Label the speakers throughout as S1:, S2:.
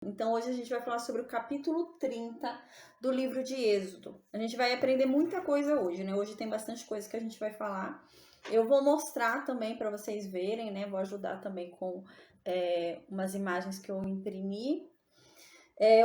S1: Então hoje a gente vai falar sobre o capítulo 30 do livro de Êxodo. A gente vai aprender muita coisa hoje, né? Hoje tem bastante coisa que a gente vai falar. Eu vou mostrar também para vocês verem, né? Vou ajudar também com umas imagens que eu imprimi.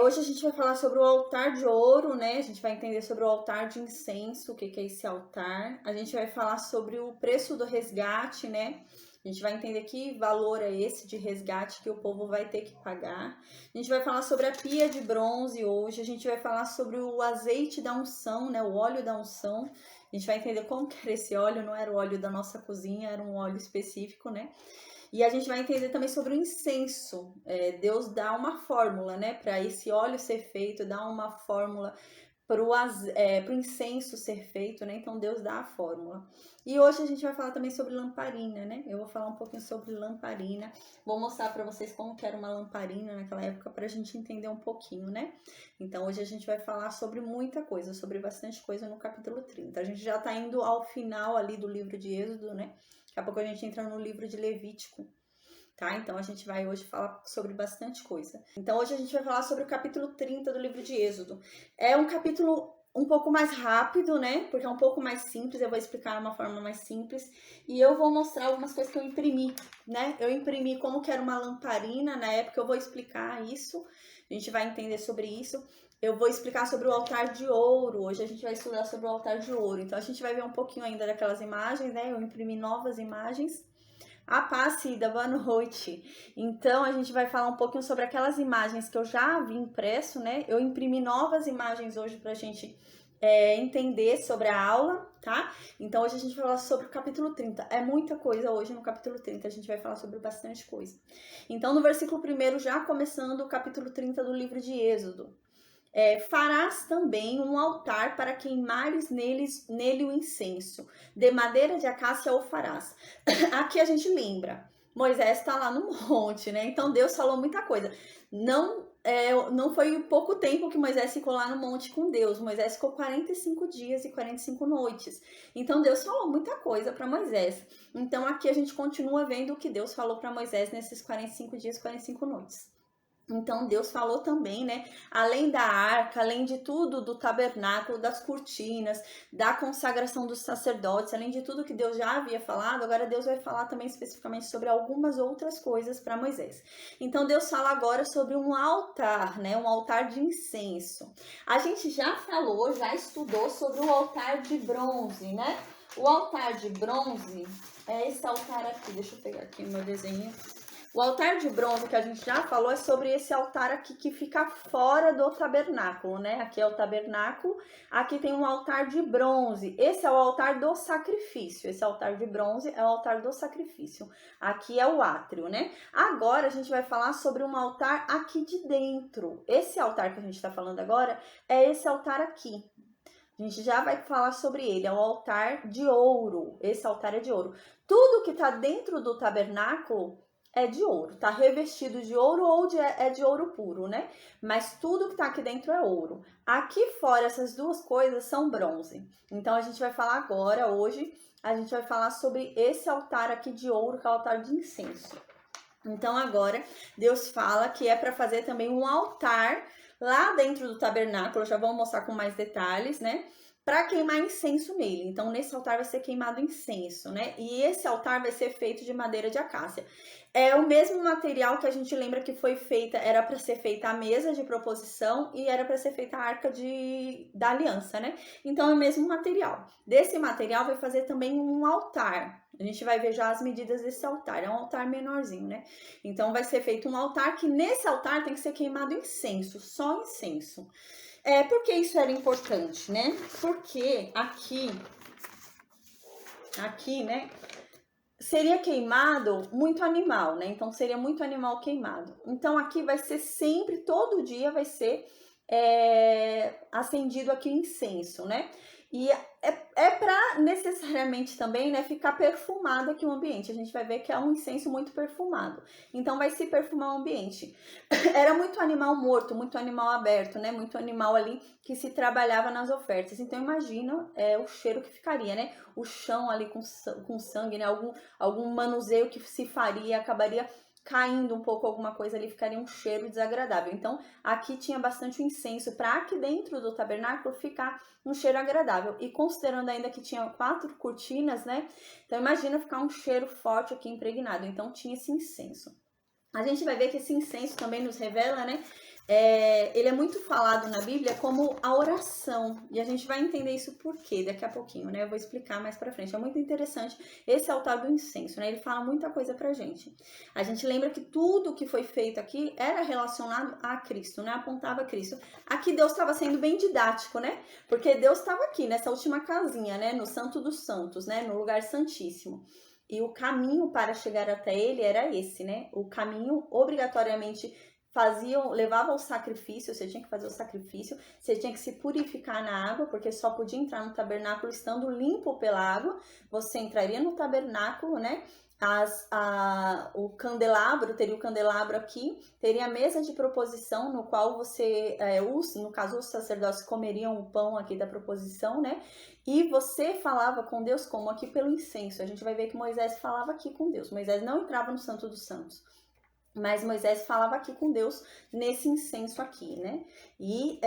S1: Hoje a gente vai falar sobre o altar de ouro, né? A gente vai entender sobre o altar de incenso, o que é esse altar. A gente vai falar sobre o preço do resgate, né? A gente vai entender que valor é esse de resgate que o povo vai ter que pagar. A gente vai falar sobre a pia de bronze hoje. A gente vai falar sobre o azeite da unção, né? O óleo da unção. A gente vai entender como que era esse óleo. Não era o óleo da nossa cozinha, era um óleo específico, né? E a gente vai entender também sobre o incenso. Deus dá uma fórmula, né? Para esse óleo ser feito, dá uma fórmula para o incenso ser feito, né? Então Deus dá a fórmula. E hoje a gente vai falar também sobre lamparina, né? Eu vou falar um pouquinho sobre lamparina. Vou mostrar para vocês como que era uma lamparina naquela época para a gente entender um pouquinho, né? Então hoje a gente vai falar sobre muita coisa, sobre bastante coisa no capítulo 30. A gente já está indo ao final ali do livro de Êxodo, né? Daqui a pouco a gente entra no livro de Levítico. Tá? Então a gente vai hoje falar sobre bastante coisa. Então hoje a gente vai falar sobre o capítulo 30 do livro de Êxodo. É um capítulo um pouco mais rápido, né? Porque é um pouco mais simples, eu vou explicar de uma forma mais simples. E eu vou mostrar algumas coisas que eu imprimi, né? Eu imprimi como que era uma lamparina, na época eu vou explicar isso. A gente vai entender sobre isso. Eu vou explicar sobre o altar de ouro. Hoje a gente vai estudar sobre o altar de ouro. Então a gente vai ver um pouquinho ainda daquelas imagens, né? Eu imprimi novas imagens. A paz, Cida, boa noite. Então, a gente vai falar um pouquinho sobre aquelas imagens que eu já havia impresso, né? Eu imprimi novas imagens hoje pra gente entender sobre a aula, tá? Então, hoje a gente vai falar sobre o capítulo 30. É muita coisa hoje no capítulo 30, a gente vai falar sobre bastante coisa. Então, no versículo 1, já começando o capítulo 30 do livro de Êxodo. Farás também um altar para queimares nele o incenso. De madeira de acácia o farás. Aqui a gente lembra, Moisés está lá no monte, né? Então Deus falou muita coisa. Não foi pouco tempo que Moisés ficou lá no monte com Deus. Moisés ficou 45 dias e 45 noites. Então Deus falou muita coisa para Moisés. Então aqui a gente continua vendo o que Deus falou para Moisés nesses 45 dias e 45 noites. Então Deus falou também, né? Além da arca, além de tudo do tabernáculo, das cortinas, da consagração dos sacerdotes, além de tudo que Deus já havia falado, agora Deus vai falar também especificamente sobre algumas outras coisas para Moisés. Então Deus fala agora sobre um altar, né? Um altar de incenso. A gente já falou, já estudou sobre o altar de bronze, né? O altar de bronze é esse altar aqui. Deixa eu pegar aqui o meu desenho. O altar de bronze que a gente já falou é sobre esse altar aqui que fica fora do tabernáculo, né? Aqui é o tabernáculo, aqui tem um altar de bronze. Esse é o altar do sacrifício. Esse altar de bronze é o altar do sacrifício. Aqui é o átrio, né? Agora a gente vai falar sobre um altar aqui de dentro. Esse altar que a gente está falando agora é esse altar aqui. A gente já vai falar sobre ele, é o altar de ouro. Esse altar é de ouro. Tudo que está dentro do tabernáculo é de ouro, tá revestido de ouro ou é de ouro puro, né? Mas tudo que tá aqui dentro é ouro. Aqui fora, essas duas coisas são bronze. Então, a gente vai falar agora, hoje, a gente vai falar sobre esse altar aqui de ouro, que é o altar de incenso. Então, agora, Deus fala que é para fazer também um altar lá dentro do tabernáculo. Eu já vou mostrar com mais detalhes, né? Para queimar incenso nele. Então, nesse altar vai ser queimado incenso, né? E esse altar vai ser feito de madeira de acácia. É o mesmo material que a gente lembra que foi feita, era para ser feita a mesa de proposição e era para ser feita a arca da aliança, né? Então, é o mesmo material. Desse material vai fazer também um altar. A gente vai ver já as medidas desse altar. É um altar menorzinho, né? Então, vai ser feito um altar que nesse altar tem que ser queimado incenso, só incenso. Por que isso era importante, né? Porque aqui, né, seria queimado muito animal, né? Então, seria muito animal queimado. Então, aqui vai ser sempre, todo dia vai ser acendido aqui incenso, né? E para necessariamente também, né, ficar perfumado aqui o ambiente. A gente vai ver que é um incenso muito perfumado. Então, vai se perfumar o ambiente. Era muito animal morto, muito animal aberto, né? Muito animal ali que se trabalhava nas ofertas. Então, imagina o cheiro que ficaria, né? O chão ali com sangue, né? Algum manuseio que se faria, acabaria caindo um pouco alguma coisa ali, ficaria um cheiro desagradável. Então, aqui tinha bastante o incenso para aqui dentro do tabernáculo ficar um cheiro agradável. E considerando ainda que tinha 4 cortinas, né? Então, imagina ficar um cheiro forte aqui impregnado. Então, tinha esse incenso. A gente vai ver que esse incenso também nos revela, né? Ele é muito falado na Bíblia como a oração, e a gente vai entender isso por quê daqui a pouquinho, né? Eu vou explicar mais pra frente. É muito interessante esse altar do incenso, né? Ele fala muita coisa pra gente. A gente lembra que tudo que foi feito aqui era relacionado a Cristo, né? Apontava a Cristo. Aqui Deus estava sendo bem didático, né? Porque Deus estava aqui nessa última casinha, né? No Santo dos Santos, né? No lugar santíssimo. E o caminho para chegar até ele era esse, né? O caminho obrigatoriamente levava ao sacrifício, você tinha que fazer o sacrifício, você tinha que se purificar na água, porque só podia entrar no tabernáculo estando limpo pela água. Você entraria no tabernáculo, né? O candelabro, teria o candelabro aqui, teria a mesa de proposição, no qual no caso os sacerdotes comeriam o pão aqui da proposição, né? E você falava com Deus como? Aqui pelo incenso. A gente vai ver que Moisés falava aqui com Deus. Moisés não entrava no Santo dos Santos, mas Moisés falava aqui com Deus nesse incenso aqui, né? E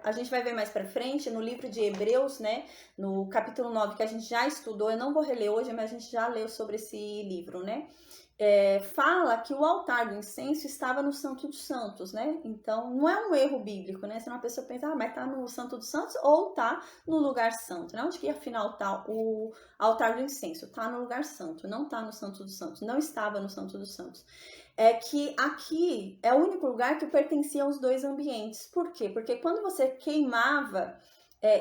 S1: a gente vai ver mais pra frente no livro de Hebreus, né? No capítulo 9, que a gente já estudou, eu não vou reler hoje, mas a gente já leu sobre esse livro, né? Fala que o altar do incenso estava no Santo dos Santos, né? Então, não é um erro bíblico, né? Senão a pessoa pensa, mas tá no Santo dos Santos ou tá no lugar santo, né? Onde que afinal tá o altar do incenso? Tá no lugar santo, não tá no Santo dos Santos, não estava no Santo dos Santos. É que aqui é o único lugar que pertencia aos dois ambientes. Por quê? Porque quando você queimava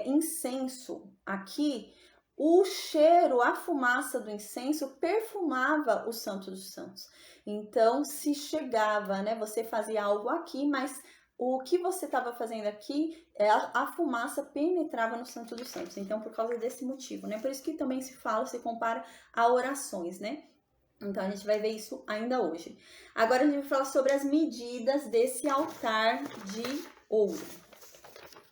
S1: incenso aqui, o cheiro, a fumaça do incenso perfumava o Santo dos Santos. Então, se chegava, né? Você fazia algo aqui, mas o que você estava fazendo aqui, a fumaça penetrava no Santo dos Santos. Então, por causa desse motivo, né? Por isso que também se compara a orações, né? Então, a gente vai ver isso ainda hoje. Agora, a gente vai falar sobre as medidas desse altar de ouro.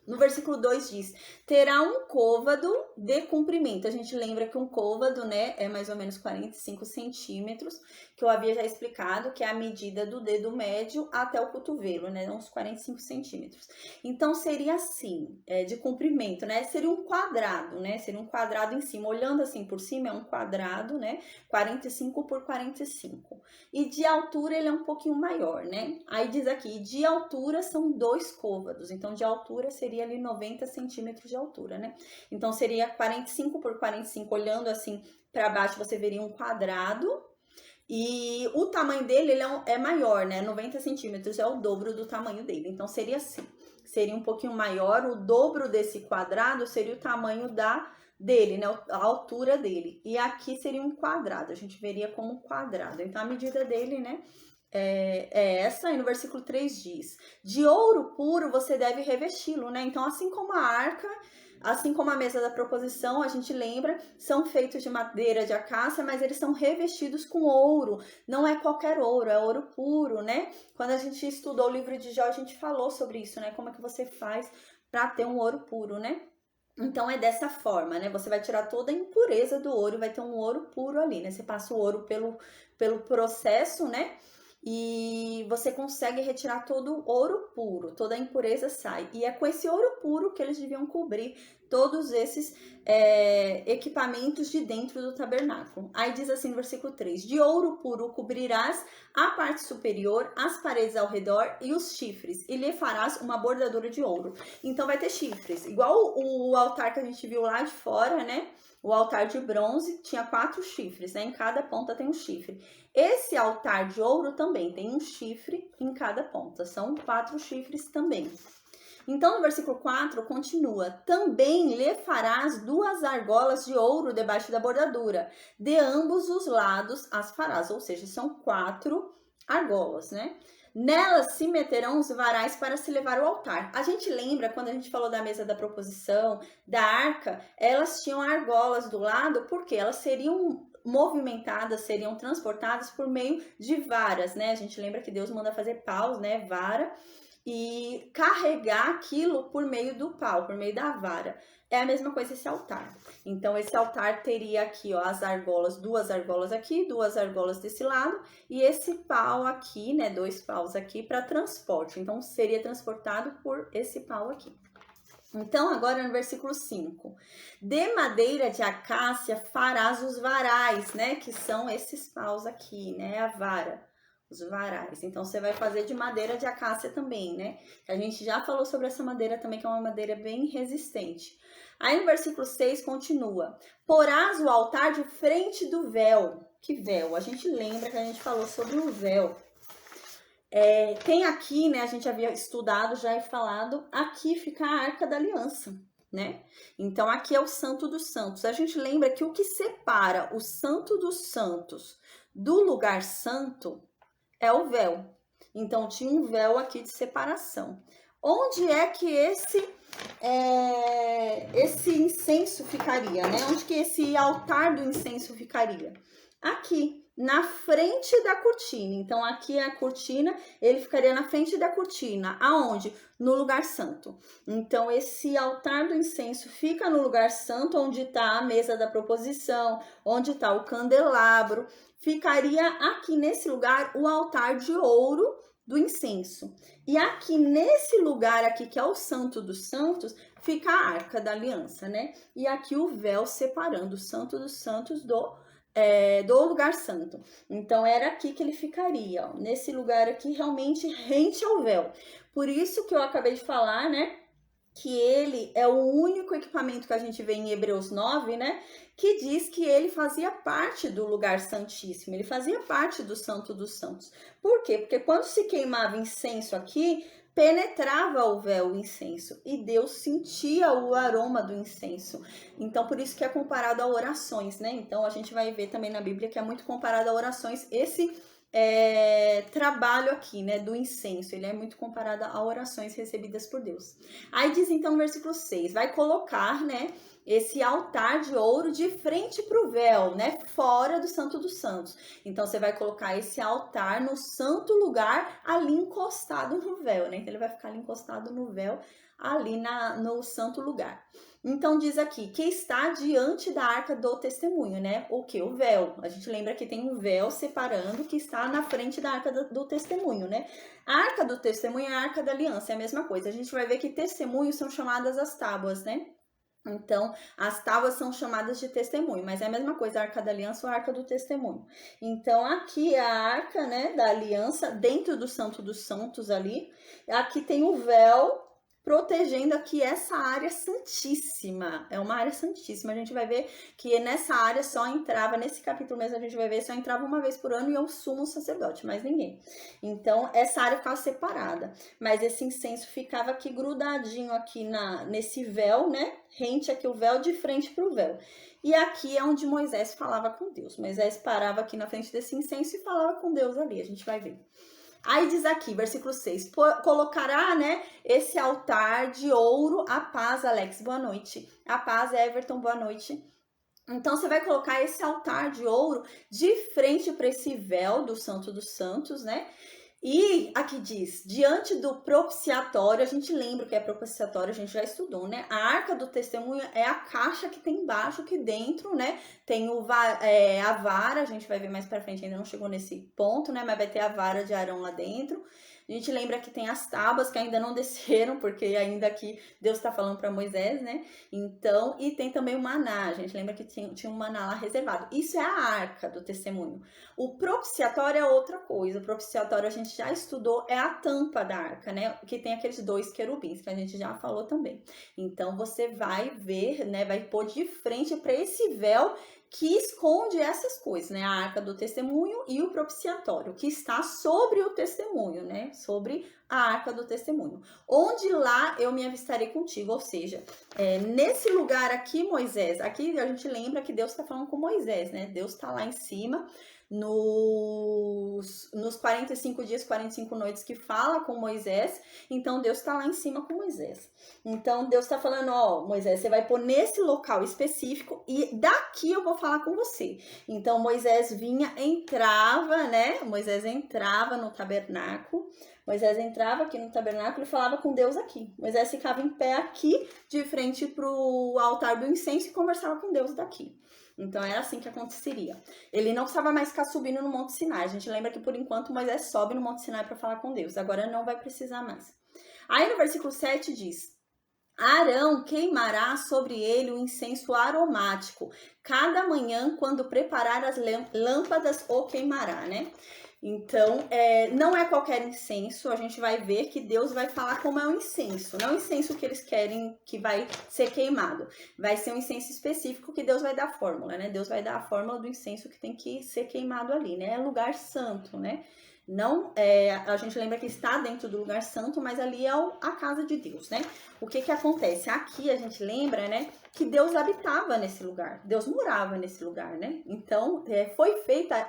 S1: No versículo 2 diz, terá um côvado de comprimento. A gente lembra que um côvado, né, é mais ou menos 45 centímetros, que eu havia já explicado, que é a medida do dedo médio até o cotovelo, né, uns 45 centímetros. Então, seria assim, de comprimento, né, seria um quadrado, né, seria um quadrado em cima. Olhando assim por cima, é um quadrado, né, 45 por 45. E de altura, ele é um pouquinho maior, né. Aí diz aqui, de altura são 2 côvados, então de altura seria ali 90 centímetros de altura, né? Então, seria 45 por 45, olhando assim para baixo, você veria um quadrado, e o tamanho dele ele é maior, né? 90 centímetros é o dobro do tamanho dele, então seria assim, seria um pouquinho maior, o dobro desse quadrado seria o tamanho dele, né? A altura dele, e aqui seria um quadrado, a gente veria como um quadrado, então a medida dele, né? Essa, e no versículo 3 diz, de ouro puro você deve revesti-lo, né? Então, assim como a arca, assim como a mesa da proposição, a gente lembra, são feitos de madeira de acácia, mas eles são revestidos com ouro. Não é qualquer ouro, é ouro puro, né? Quando a gente estudou o livro de Jó, a gente falou sobre isso, né? Como é que você faz para ter um ouro puro, né? Então, é dessa forma, né? Você vai tirar toda a impureza do ouro, vai ter um ouro puro ali, né? Você passa o ouro pelo processo, né? E você consegue retirar todo o ouro puro, toda a impureza sai. E é com esse ouro puro que eles deviam cobrir todos esses equipamentos de dentro do tabernáculo. Aí diz assim no versículo 3, de ouro puro cobrirás a parte superior, as paredes ao redor e os chifres, e lhe farás uma bordadura de ouro. Então vai ter chifres, igual o altar que a gente viu lá de fora, né? O altar de bronze tinha 4 chifres, né? Em cada ponta tem um chifre. Esse altar de ouro também tem um chifre em cada ponta. São 4 chifres também. Então, no versículo 4, continua. Também lhe farás 2 argolas de ouro debaixo da bordadura. De ambos os lados as farás. Ou seja, são 4 argolas, né? Nelas se meterão os varais para se levar ao altar. A gente lembra, quando a gente falou da mesa da proposição, da arca, elas tinham argolas do lado, porque elas seriam movimentadas, seriam transportadas por meio de varas, né? A gente lembra que Deus manda fazer paus, né? Vara. e carregar aquilo por meio do pau, por meio da vara. É a mesma coisa esse altar. Então, esse altar teria aqui, ó, as argolas, 2 argolas aqui, 2 argolas desse lado, e esse pau aqui, né, 2 paus aqui para transporte. Então, seria transportado por esse pau aqui. Então, agora no versículo 5. De madeira de acácia farás os varais, né, que são esses paus aqui, né, a vara. Os varais. Então, você vai fazer de madeira de acácia também, né? A gente já falou sobre essa madeira também, que é uma madeira bem resistente. Aí no versículo 6 continua: porás o altar de frente do véu. Que véu? A gente lembra que a gente falou sobre o véu. Tem aqui, né? A gente havia estudado já e falado, aqui fica a Arca da Aliança, né? Então, aqui é o Santo dos Santos. A gente lembra que o que separa o Santo dos Santos do lugar santo é o véu. Então, tinha um véu aqui de separação. Onde é que esse incenso ficaria, né? Onde que esse altar do incenso ficaria? Aqui, na frente da cortina. Então, aqui é a cortina, ele ficaria na frente da cortina. Aonde? No lugar santo. Então, esse altar do incenso fica no lugar santo, onde está a mesa da proposição, onde está o candelabro. Ficaria aqui nesse lugar o altar de ouro do incenso. E aqui nesse lugar aqui, que é o Santo dos Santos, fica a Arca da Aliança, né? E aqui o véu separando o Santo dos Santos do lugar santo. Então, era aqui que ele ficaria, ó, nesse lugar aqui, realmente rente ao véu. Por isso que eu acabei de falar, né? Que ele é o único equipamento que a gente vê em Hebreus 9, né? Que diz que ele fazia parte do lugar santíssimo, ele fazia parte do Santo dos Santos. Por quê? Porque quando se queimava incenso aqui, penetrava o véu o incenso e Deus sentia o aroma do incenso. Então, por isso que é comparado a orações, né? Então, a gente vai ver também na Bíblia que é muito comparado a orações. Esse trabalho aqui, né, do incenso, ele é muito comparado a orações recebidas por Deus. Aí diz então no versículo 6, vai colocar, né, esse altar de ouro de frente para o véu, né, fora do Santo dos Santos. Então você vai colocar esse altar no santo lugar, ali encostado no véu, né, então ele vai ficar ali encostado no véu, ali no santo lugar. Então diz aqui, que está diante da Arca do Testemunho, né? O que? O véu. A gente lembra que tem um véu separando que está na frente da Arca do Testemunho, né? A Arca do Testemunho é a Arca da Aliança, é a mesma coisa. A gente vai ver que testemunhos são chamadas as tábuas, né? Então, as tábuas são chamadas de testemunho, mas é a mesma coisa, a Arca da Aliança ou a Arca do Testemunho. Então, aqui é a Arca, né, da Aliança, dentro do Santo dos Santos ali. Aqui tem o véu, protegendo aqui essa área santíssima, é uma área santíssima. A gente vai ver que nessa área só entrava, nesse capítulo mesmo a gente vai ver, só entrava uma vez por ano e é o sumo sacerdote, mais ninguém. Então, essa área ficava separada, mas esse incenso ficava aqui grudadinho aqui nesse véu, né, rente aqui o véu, de frente para o véu. E aqui é onde Moisés falava com Deus. Moisés parava aqui na frente desse incenso e falava com Deus ali, a gente vai ver. Aí diz aqui, versículo 6, colocará, né, esse altar de ouro, a paz, Alex, boa noite. A paz, Everton, boa noite. Então, você vai colocar esse altar de ouro de frente para esse véu do Santo dos Santos, né? E aqui diz, diante do propiciatório, a gente lembra que é propiciatório, a gente já estudou, né? A Arca do Testemunho é a caixa que tem embaixo, que dentro, né, tem a vara, a gente vai ver mais pra frente, ainda não chegou nesse ponto, né, mas vai ter a vara de Arão lá dentro. A gente lembra que tem as tábuas que ainda não desceram, porque ainda aqui Deus está falando para Moisés, né? Então, e tem também o maná. A gente lembra que tinha um maná lá reservado. Isso é a Arca do Testemunho. O propiciatório é outra coisa. O propiciatório a gente já estudou, é a tampa da arca, né? Que tem aqueles 2 querubins, que a gente já falou também. Então, você vai ver, né? Vai pôr de frente para esse véu que esconde essas coisas, né? A Arca do Testemunho e o propiciatório, que está sobre o testemunho, né? Sobre a Arca do Testemunho. Onde lá eu me avistarei contigo, ou seja, nesse lugar aqui, Moisés, aqui a gente lembra que Deus está falando com Moisés, né? Deus está lá em cima, nos 45 dias, 45 noites que fala com Moisés. Então Deus está lá em cima com Moisés. Então Deus está falando, ó, Moisés, você vai pôr nesse local específico e daqui eu vou falar com você. Então Moisés entrava, né? Moisés entrava no tabernáculo. Moisés entrava aqui no tabernáculo e falava com Deus aqui. Moisés ficava em pé aqui, de frente para o altar do incenso e conversava com Deus daqui. Então era assim que aconteceria. Ele não precisava mais ficar subindo no Monte Sinai. A gente lembra que por enquanto Moisés sobe no Monte Sinai para falar com Deus. Agora não vai precisar mais. Aí no versículo 7 diz: Arão queimará sobre ele o incenso aromático. Cada manhã, quando preparar as lâmpadas, o queimará, né? Então, não é qualquer incenso, a gente vai ver que Deus vai falar como é o incenso. Não é o incenso que eles querem que vai ser queimado. Vai ser um incenso específico que Deus vai dar a fórmula, né? Deus vai dar a fórmula do incenso que tem que ser queimado ali, né? É lugar santo, né? Não, a gente lembra que está dentro do lugar santo, mas ali é a casa de Deus, né? O que que acontece? Aqui a gente lembra, né, que Deus habitava nesse lugar, Deus morava nesse lugar, né? Então,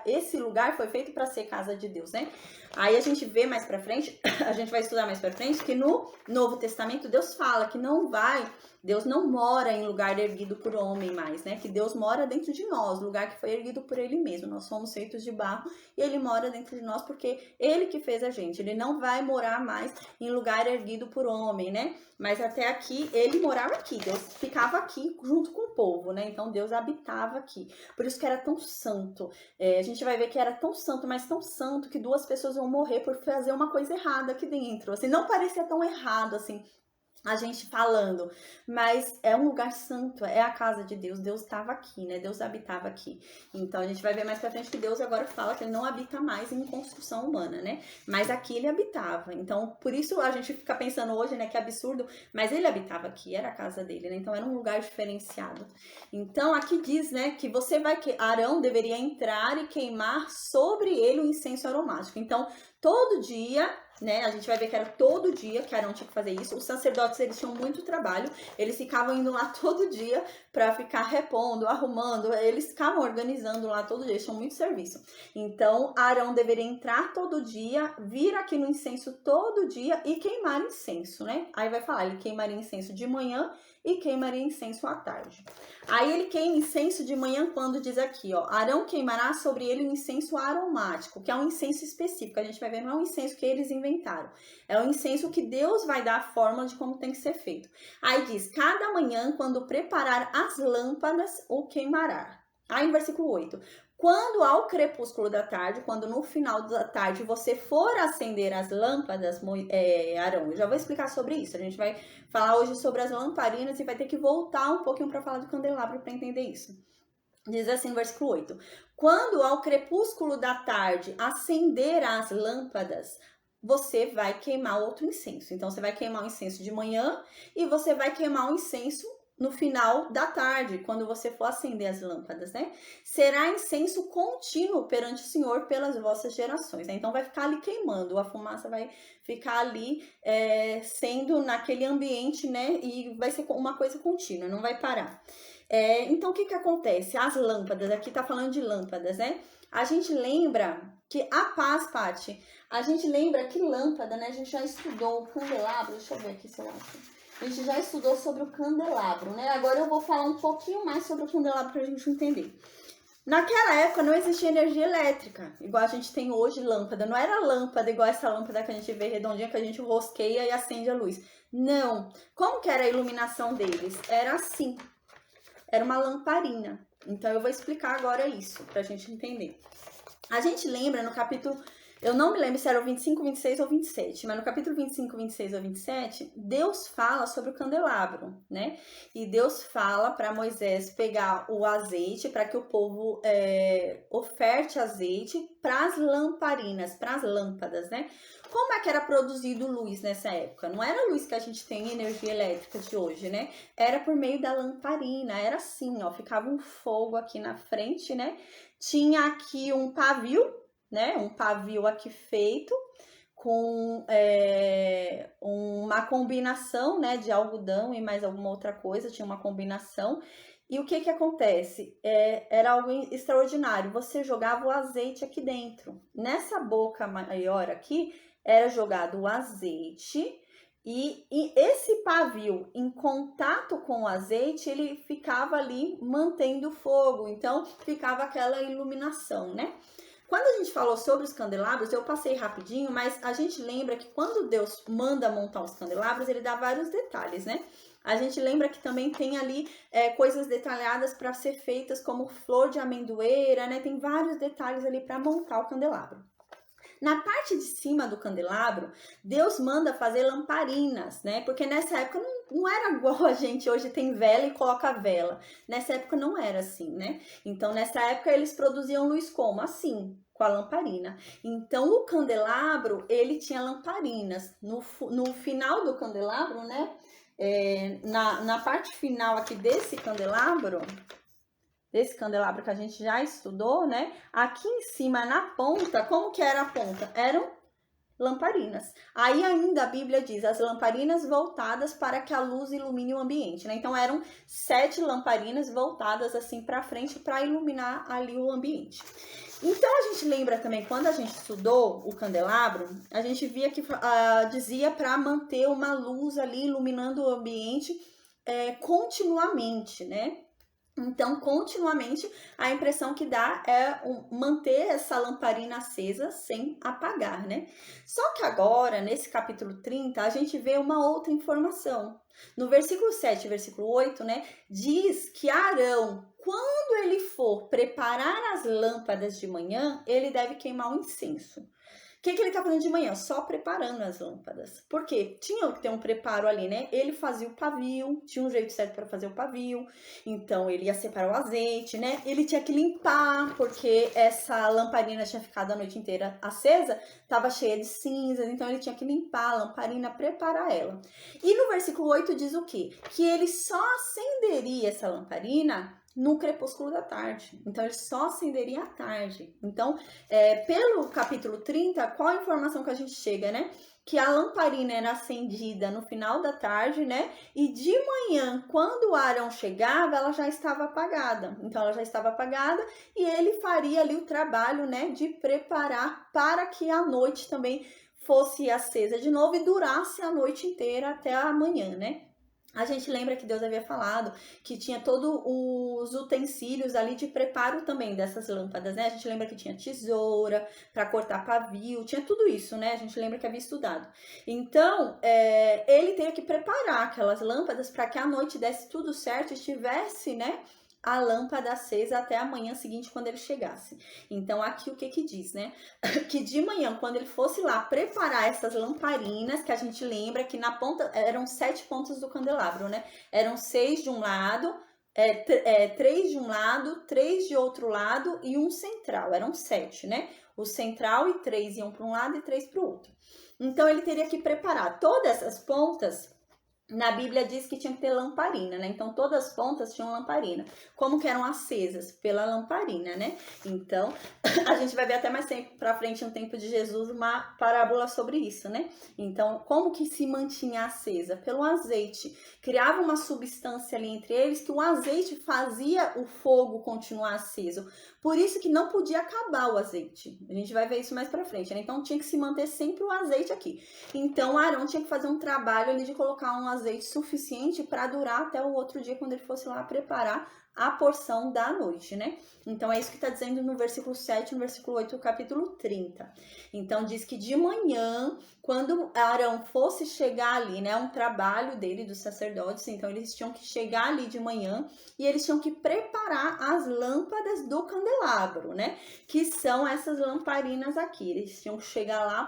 S1: esse lugar foi feito para ser casa de Deus, né? Aí a gente vê mais para frente, a gente vai estudar mais para frente, que no Novo Testamento Deus fala que Deus não mora em lugar erguido por homem mais, né? Que Deus mora dentro de nós, lugar que foi erguido por Ele mesmo. Nós somos feitos de barro e Ele mora dentro de nós porque Ele que fez a gente. Ele não vai morar mais em lugar erguido por homem, né? Mas até aqui, Ele morava aqui. Deus ficava aqui junto com o povo, né? Então Deus habitava aqui. Por isso que era tão santo. A gente vai ver que era tão santo, mas tão santo que 2 pessoas vão morrer por fazer uma coisa errada aqui dentro. Assim, não parecia tão errado, assim, a gente falando, mas é um lugar santo, é a casa de Deus. Deus estava aqui, né? Deus habitava aqui. Então a gente vai ver mais pra frente que Deus agora fala que Ele não habita mais em construção humana, né? Mas aqui Ele habitava. Então por isso a gente fica pensando hoje, né, que absurdo, mas Ele habitava aqui, era a casa dele, né? Então era um lugar diferenciado. Então aqui diz, né, que Arão deveria entrar e queimar sobre ele o incenso aromático. Então todo dia, né, a gente vai ver que era todo dia que Arão tinha que fazer isso. Os sacerdotes, eles tinham muito trabalho, eles ficavam indo lá todo dia para ficar repondo, arrumando, eles ficavam organizando lá todo dia, eles tinham muito serviço. Então Arão deveria entrar todo dia, vir aqui no incenso todo dia e queimar incenso, né? Aí vai falar, ele queimaria incenso de manhã e queimaria incenso à tarde. Aí ele queima incenso de manhã quando diz aqui, ó, Arão queimará sobre ele um incenso aromático, que é um incenso específico. A gente vai ver, não é um incenso que eles inventaram. É um incenso que Deus vai dar a forma de como tem que ser feito. Aí diz, cada manhã quando preparar as lâmpadas, o queimará. Aí no versículo 8, quando ao crepúsculo da tarde, quando no final da tarde você for acender as lâmpadas, Arão, eu já vou explicar sobre isso. A gente vai falar hoje sobre as lamparinas e vai ter que voltar um pouquinho para falar do candelabro para entender isso. Diz assim no versículo 8, quando ao crepúsculo da tarde acender as lâmpadas, você vai queimar outro incenso. Então você vai queimar o incenso de manhã e você vai queimar o incenso no final da tarde, quando você for acender as lâmpadas, né? Será incenso contínuo perante o Senhor pelas vossas gerações, né? Então vai ficar ali queimando, a fumaça vai ficar ali sendo naquele ambiente, né? E vai ser uma coisa contínua, não vai parar. Então o que acontece? As lâmpadas, aqui tá falando de lâmpadas, né? A gente lembra que a paz, Paty, a gente lembra que lâmpada, né? A gente já estudou o candelabro, deixa eu ver aqui se eu acho. A gente já estudou sobre o candelabro, né? Agora eu vou falar um pouquinho mais sobre o candelabro pra gente entender. Naquela época não existia energia elétrica, igual a gente tem hoje lâmpada. Não era lâmpada igual essa lâmpada que a gente vê redondinha, que a gente rosqueia e acende a luz. Não. Como que era a iluminação deles? Era assim. Era uma lamparina. Então eu vou explicar agora isso, pra gente entender. A gente lembra no capítulo... Eu não me lembro se era o 25, 26 ou 27, mas no capítulo 25, 26 ou 27, Deus fala sobre o candelabro, né? E Deus fala para Moisés pegar o azeite, para que o povo oferte azeite para as lamparinas, para as lâmpadas, né? Como é que era produzido luz nessa época? Não era a luz que a gente tem em energia elétrica de hoje, né? Era por meio da lamparina, era assim, ó, ficava um fogo aqui na frente, né? Tinha aqui um pavio, né? Um pavio aqui feito com uma combinação, né, de algodão e mais alguma outra coisa, tinha uma combinação. E o que que acontece? Era algo extraordinário. Você jogava o azeite aqui dentro. Nessa boca maior aqui, era jogado o azeite e esse pavio, em contato com o azeite, ele ficava ali mantendo o fogo. Então, ficava aquela iluminação, né? Quando a gente falou sobre os candelabros, eu passei rapidinho, mas a gente lembra que quando Deus manda montar os candelabros, ele dá vários detalhes, né? A gente lembra que também tem ali coisas detalhadas para ser feitas, como flor de amendoeira, né? Tem vários detalhes ali para montar o candelabro. Na parte de cima do candelabro, Deus manda fazer lamparinas, né? Porque nessa época não era igual a gente hoje tem vela e coloca vela. Nessa época não era assim, né? Então, nessa época, eles produziam luz como? Assim, com a lamparina. Então, o candelabro, ele tinha lamparinas. No final do candelabro, né? Na parte final aqui desse candelabro que a gente já estudou, né? Aqui em cima, na ponta, como que era a ponta? Eram lamparinas. Aí ainda a Bíblia diz, as lamparinas voltadas para que a luz ilumine o ambiente, né? Então eram 7 lamparinas voltadas assim para frente para iluminar ali o ambiente. Então a gente lembra também, quando a gente estudou o candelabro, a gente via que dizia para manter uma luz ali iluminando o ambiente continuamente, né? Então, continuamente, a impressão que dá é manter essa lamparina acesa sem apagar, né? Só que agora, nesse capítulo 30, a gente vê uma outra informação. No versículo 7 e versículo 8, né, diz que Arão, quando ele for preparar as lâmpadas de manhã, ele deve queimar um incenso. O que ele tá fazendo de manhã? Só preparando as lâmpadas. Por quê? Tinha que ter um preparo ali, né? Ele fazia o pavio, tinha um jeito certo para fazer o pavio. Então, ele ia separar o azeite, né? Ele tinha que limpar, porque essa lamparina tinha ficado a noite inteira acesa, tava cheia de cinzas, então ele tinha que limpar a lamparina, preparar ela. E no versículo 8 diz o quê? Que ele só acenderia essa lamparina no crepúsculo da tarde. Então, ele só acenderia à tarde. Então, pelo capítulo 30, qual a informação que a gente chega, né? Que a lamparina era acendida no final da tarde, né? E de manhã, quando o Arão chegava, ela já estava apagada. Então, ela já estava apagada e ele faria ali o trabalho, né? De preparar para que a noite também fosse acesa de novo e durasse a noite inteira até a manhã, né? A gente lembra que Deus havia falado que tinha todos os utensílios ali de preparo também dessas lâmpadas, né? A gente lembra que tinha tesoura para cortar pavio, tinha tudo isso, né? A gente lembra que havia estudado. Então, ele teria que preparar aquelas lâmpadas para que à noite desse tudo certo e estivesse, né? A lâmpada acesa até a manhã seguinte, quando ele chegasse. Então, aqui o que diz, né? Que de manhã, quando ele fosse lá preparar essas lamparinas, que a gente lembra que na ponta, eram 7 pontas do candelabro, né? Eram 6 de um lado, 3 de um lado, 3 de outro lado e um central. Eram 7, né? O central e 3 iam para um lado e 3 para o outro. Então, ele teria que preparar todas essas pontas. Na Bíblia diz que tinha que ter lamparina, né? Então, todas as pontas tinham lamparina. Como que eram acesas? Pela lamparina, né? Então, a gente vai ver até mais tempo pra frente, no tempo de Jesus, uma parábola sobre isso, né? Então, como que se mantinha acesa? Pelo azeite. Criava uma substância ali entre eles que o azeite fazia o fogo continuar aceso. Por isso que não podia acabar o azeite. A gente vai ver isso mais pra frente, né? Então, tinha que se manter sempre o azeite aqui. Então, Arão tinha que fazer um trabalho ali de colocar um azeite suficiente para durar até o outro dia, quando ele fosse lá preparar a porção da noite, né? Então, é isso que está dizendo no versículo 7 e no versículo 8 do capítulo 30. Então, diz que de manhã, quando Arão fosse chegar ali, né? Um trabalho dele, dos sacerdotes, então eles tinham que chegar ali de manhã e eles tinham que preparar as lâmpadas do candelabro, né? Que são essas lamparinas aqui. Eles tinham que chegar lá,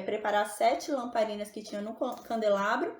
S1: preparar 7 lamparinas que tinham no candelabro.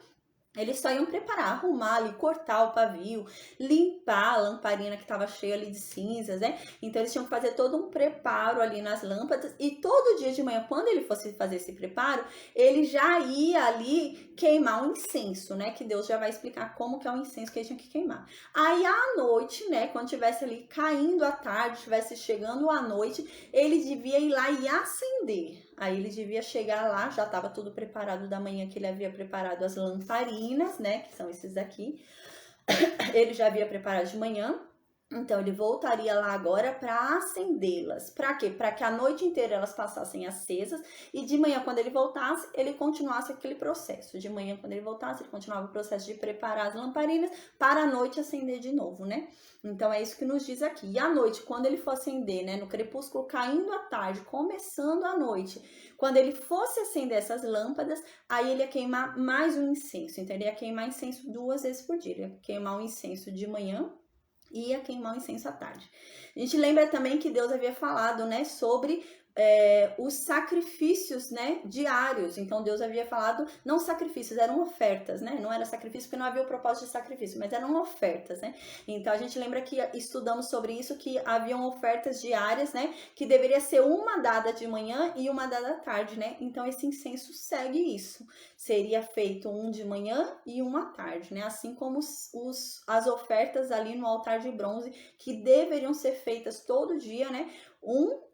S1: Eles só iam preparar, arrumar ali, cortar o pavio, limpar a lamparina que estava cheia ali de cinzas, né? Então, eles tinham que fazer todo um preparo ali nas lâmpadas. E todo dia de manhã, quando ele fosse fazer esse preparo, ele já ia ali queimar um incenso, né? Que Deus já vai explicar como que é o incenso que ele tinha que queimar. Aí, à noite, né? Quando tivesse ali caindo a tarde, estivesse chegando a noite, ele devia ir lá e acender. Aí ele devia chegar lá, já estava tudo preparado da manhã que ele havia preparado as lamparinas, né? Que são esses aqui. ele já havia preparado de manhã. Então, ele voltaria lá agora para acendê-las. Para quê? Para que a noite inteira elas passassem acesas e de manhã, quando ele voltasse, ele continuasse aquele processo. De manhã, quando ele voltasse, ele continuava o processo de preparar as lamparinas para a noite acender de novo, né? Então, é isso que nos diz aqui. E à noite, quando ele for acender, né? No crepúsculo caindo à tarde, começando a noite, quando ele fosse acender essas lâmpadas, aí ele ia queimar mais um incenso. Então, ele ia queimar incenso 2 vezes por dia. Ele ia queimar um incenso de manhã e ia queimar o incenso à tarde. A gente lembra também que Deus havia falado, né, sobre os sacrifícios, né, diários. Então, Deus havia falado, não sacrifícios, eram ofertas, né? Não era sacrifício porque não havia o propósito de sacrifício, mas eram ofertas, né? Então, a gente lembra que estudamos sobre isso, que haviam ofertas diárias, né? Que deveria ser uma dada de manhã e uma dada à tarde, né? Então, esse incenso segue isso. Seria feito um de manhã e um à tarde, né? Assim como as ofertas ali no altar de bronze, que deveriam ser feitas todo dia, né?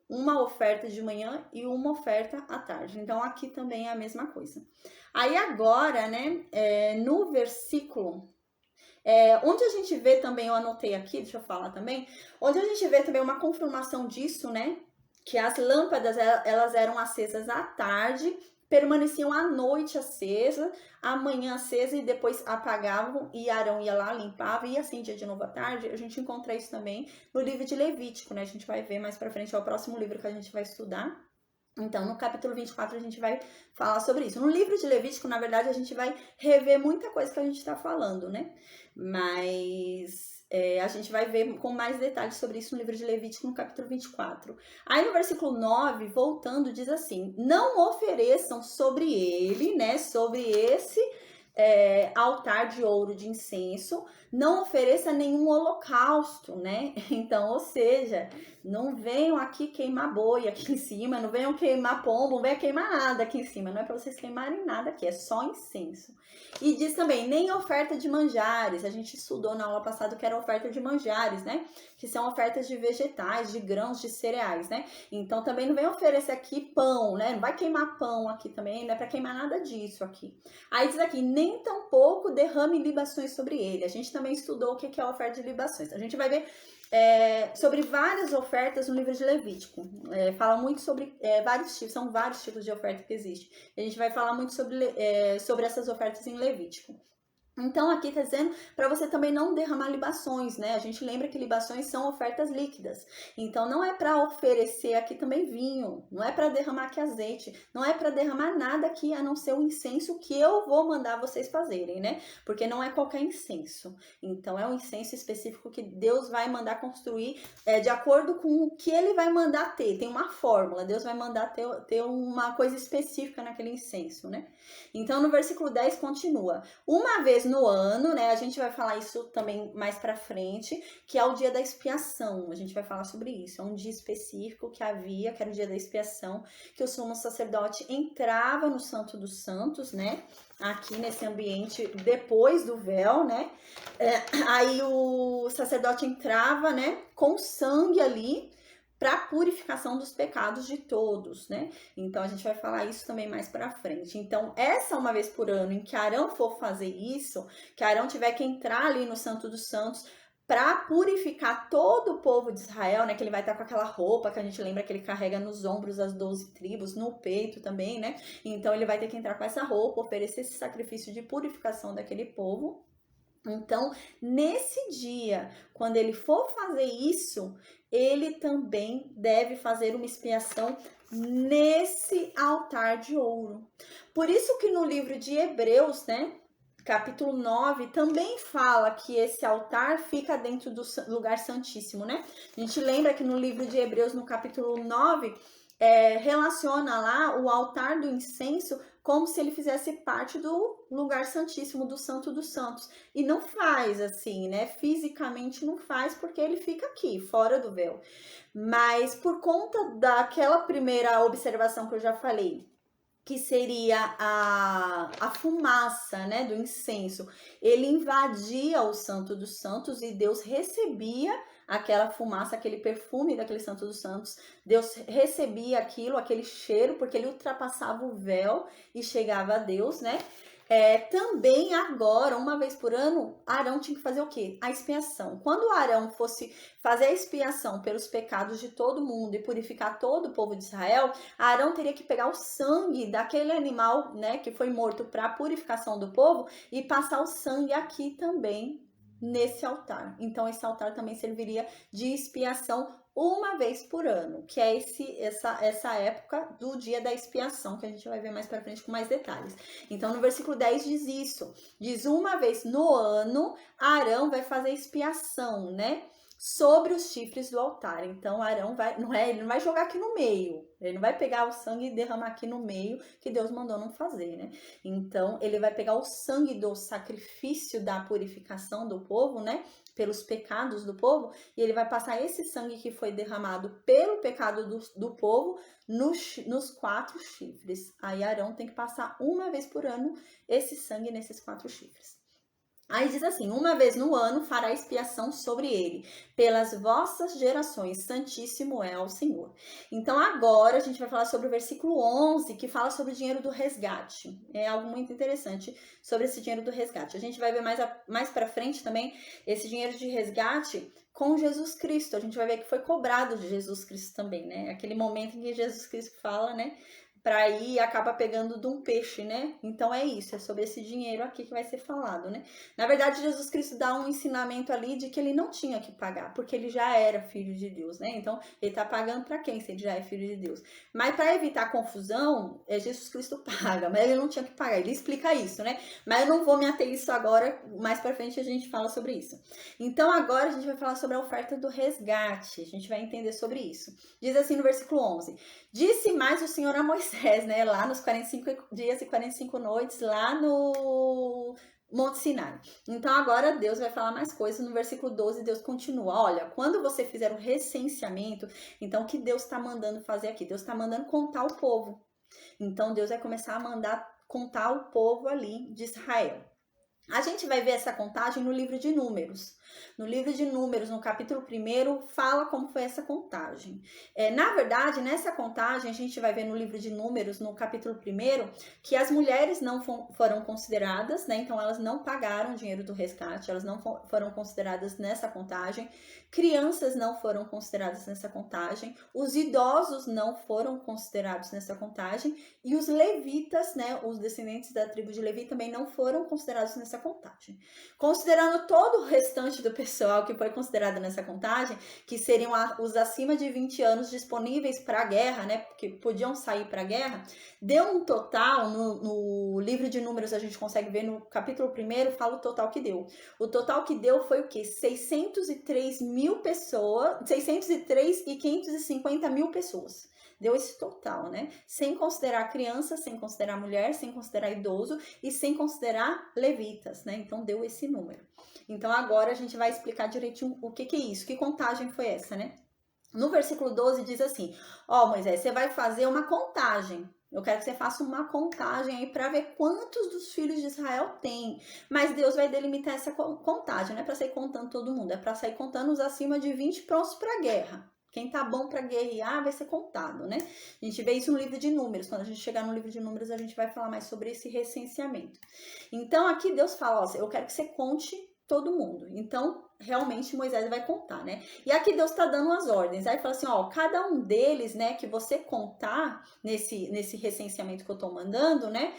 S1: Uma oferta de manhã e uma oferta à tarde. Então, aqui também é a mesma coisa. Aí agora, né, no versículo, onde a gente vê também, eu anotei aqui, deixa eu falar também, onde a gente vê também uma confirmação disso, né, que as lâmpadas, elas eram acesas à tarde, permaneciam à noite acesa, amanhã acesa e depois apagavam e Arão ia lá, limpava e acendia de novo à tarde. A gente encontra isso também no livro de Levítico, né? A gente vai ver mais pra frente, é o próximo livro que a gente vai estudar. Então, no capítulo 24, a gente vai falar sobre isso. No livro de Levítico, na verdade, a gente vai rever muita coisa que a gente está falando, né? Mas a gente vai ver com mais detalhes sobre isso no livro de Levítico, no capítulo 24. Aí, no versículo 9, voltando, diz assim: não ofereçam sobre ele, né? Sobre esse altar de ouro de incenso, não ofereça nenhum holocausto, né? Então, ou seja, não venham aqui queimar boi aqui em cima, não venham queimar pombo, não venham queimar nada aqui em cima, não é para vocês queimarem nada aqui, é só incenso. E diz também, nem oferta de manjares, a gente estudou na aula passada que era oferta de manjares, né? Que são ofertas de vegetais, de grãos, de cereais, né? Então também não vem oferecer aqui pão, né? Não vai queimar pão aqui também, não é para queimar nada disso aqui. Aí diz aqui, nem tampouco derrame libações sobre ele. A gente também estudou o que é a oferta de libações. A gente vai ver sobre várias ofertas no livro de Levítico. Fala muito sobre vários tipos, são vários tipos de oferta que existem. A gente vai falar muito sobre essas ofertas em Levítico. Então, aqui está dizendo para você também não derramar libações, né? A gente lembra que libações são ofertas líquidas. Então, não é para oferecer aqui também vinho, não é para derramar aqui azeite, não é para derramar nada aqui a não ser o incenso que eu vou mandar vocês fazerem, né? Porque não é qualquer incenso. Então, é um incenso específico que Deus vai mandar construir de acordo com o que ele vai mandar ter. Tem uma fórmula, Deus vai mandar ter uma coisa específica naquele incenso, né? Então, no versículo 10 continua. Uma vez no ano, né? A gente vai falar isso também mais pra frente, que é o dia da expiação. A gente vai falar sobre isso. É um dia específico que havia, que era o dia da expiação, que o sumo sacerdote entrava no Santo dos Santos, né? Aqui nesse ambiente, depois do véu, né? Aí o sacerdote entrava, né? Com sangue ali, para purificação dos pecados de todos, né? Então, a gente vai falar isso também mais para frente. Então, essa uma vez por ano em que Arão for fazer isso, que Arão tiver que entrar ali no Santo dos Santos para purificar todo o povo de Israel, né? Que ele vai estar com aquela roupa que a gente lembra que ele carrega nos ombros as 12 tribos, no peito também, né? Então, ele vai ter que entrar com essa roupa, oferecer esse sacrifício de purificação daquele povo. Então, nesse dia, quando ele for fazer isso, ele também deve fazer uma expiação nesse altar de ouro. Por isso que no livro de Hebreus, né, capítulo 9, também fala que esse altar fica dentro do lugar santíssimo, né? A gente lembra que no livro de Hebreus, no capítulo 9, relaciona lá o altar do incenso como se ele fizesse parte do lugar santíssimo, do Santo dos Santos. E não faz assim, né? Fisicamente não faz, porque ele fica aqui, fora do véu. Mas por conta daquela primeira observação que eu já falei, que seria a fumaça, né, do incenso, ele invadia o Santo dos Santos e Deus recebia aquela fumaça, aquele perfume daquele Santo dos Santos. Deus recebia aquele cheiro, porque ele ultrapassava o véu e chegava a Deus, né? Também agora, uma vez por ano, Arão tinha que fazer o quê? A expiação. Quando Arão fosse fazer a expiação pelos pecados de todo mundo e purificar todo o povo de Israel, Arão teria que pegar o sangue daquele animal, né, que foi morto para a purificação do povo e passar o sangue aqui também nesse altar. Então esse altar também serviria de expiação uma vez por ano, que é essa época do dia da expiação, que a gente vai ver mais para frente com mais detalhes. Então, no versículo 10 diz isso, diz uma vez no ano, Arão vai fazer expiação, né? Sobre os chifres do altar. Então, Arão ele não vai jogar aqui no meio, ele não vai pegar o sangue e derramar aqui no meio, que Deus mandou não fazer, né? Então, ele vai pegar o sangue do sacrifício da purificação do povo, né? Pelos pecados do povo, e ele vai passar esse sangue que foi derramado pelo pecado do povo nos 4 chifres. Aí Arão tem que passar uma vez por ano esse sangue nesses 4 chifres. Aí diz assim, uma vez no ano fará expiação sobre ele, pelas vossas gerações, santíssimo é o Senhor. Então agora a gente vai falar sobre o versículo 11, que fala sobre o dinheiro do resgate. É algo muito interessante sobre esse dinheiro do resgate. A gente vai ver mais para frente também esse dinheiro de resgate com Jesus Cristo. A gente vai ver que foi cobrado de Jesus Cristo também, né? Aquele momento em que Jesus Cristo fala, né? Para ir acaba pegando de um peixe, né? Então é isso, é sobre esse dinheiro aqui que vai ser falado, né? Na verdade, Jesus Cristo dá um ensinamento ali de que ele não tinha que pagar, porque ele já era filho de Deus, né? Então, ele tá pagando para quem se ele já é filho de Deus? Mas para evitar confusão, Jesus Cristo paga, mas ele não tinha que pagar. Ele explica isso, né? Mas eu não vou me ater isso agora, mais para frente a gente fala sobre isso. Então, agora a gente vai falar sobre a oferta do resgate. A gente vai entender sobre isso. Diz assim no versículo 11: Disse mais o Senhor a Moisés, né, lá nos 45 dias e 45 noites, lá no Monte Sinai. Então agora Deus vai falar mais coisas. No versículo 12, Deus continua. Olha, quando você fizer o recenseamento, então o que Deus está mandando fazer aqui? Deus está mandando contar o povo. Então Deus vai começar a mandar contar o povo ali de Israel. A gente vai ver essa contagem no livro de Números. No livro de Números, no capítulo 1, fala como foi essa contagem. Na verdade, nessa contagem, a gente vai ver no livro de Números, no capítulo 1, que as mulheres não foram consideradas, né? Então, elas não pagaram o dinheiro do resgate, elas não foram consideradas nessa contagem. Crianças não foram consideradas nessa contagem. Os idosos não foram considerados nessa contagem. E os levitas, né? Os descendentes da tribo de Levi também não foram considerados nessa contagem. Considerando todo o restante do pessoal que foi considerado nessa contagem, que seriam os acima de 20 anos disponíveis para a guerra, né, que podiam sair para a guerra, deu um total, no livro de Números a gente consegue ver no capítulo 1, fala o total que deu. O total que deu foi o quê? 603 mil pessoas, 603 e 550 mil pessoas. Deu esse total, né? Sem considerar criança, sem considerar mulher, sem considerar idoso e sem considerar levitas, né? Então, deu esse número. Então, agora a gente vai explicar direitinho o que é isso, que contagem foi essa, né? No versículo 12 diz assim, Moisés, você vai fazer uma contagem. Eu quero que você faça uma contagem aí para ver quantos dos filhos de Israel tem. Mas Deus vai delimitar essa contagem, não é para sair contando todo mundo, é para sair contando os acima de 20 prontos para a guerra. Quem tá bom para guerrear vai ser contado, né? A gente vê isso no livro de Números. Quando a gente chegar no livro de Números, a gente vai falar mais sobre esse recenseamento. Então, aqui Deus fala, eu quero que você conte todo mundo. Então, realmente, Moisés vai contar, né? E aqui Deus tá dando as ordens. Aí fala assim, cada um deles, né, que você contar nesse recenseamento que eu tô mandando, né?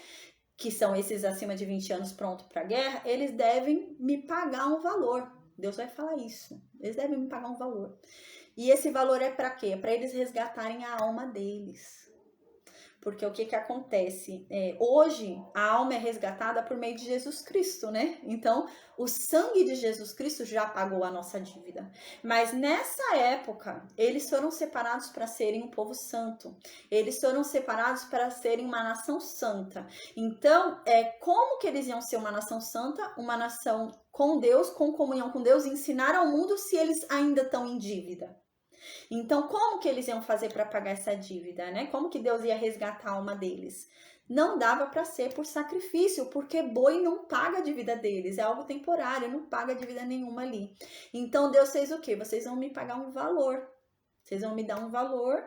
S1: Que são esses acima de 20 anos prontos para guerra, eles devem me pagar um valor. Deus vai falar isso. Eles devem me pagar um valor. E esse valor é para quê? É para eles resgatarem a alma deles. Porque o que acontece? Hoje, a alma é resgatada por meio de Jesus Cristo, né? Então, o sangue de Jesus Cristo já pagou a nossa dívida. Mas nessa época, eles foram separados para serem um povo santo. Eles foram separados para serem uma nação santa. Então, como que eles iam ser uma nação santa? Uma nação com Deus, com comunhão com Deus, e ensinar ao mundo se eles ainda estão em dívida. Então, como que eles iam fazer para pagar essa dívida, né? Como que Deus ia resgatar a alma deles? Não dava para ser por sacrifício, porque boi não paga a dívida deles, é algo temporário, não paga dívida nenhuma ali. Então, Deus fez o quê? Vocês vão me pagar um valor. Vocês vão me dar um valor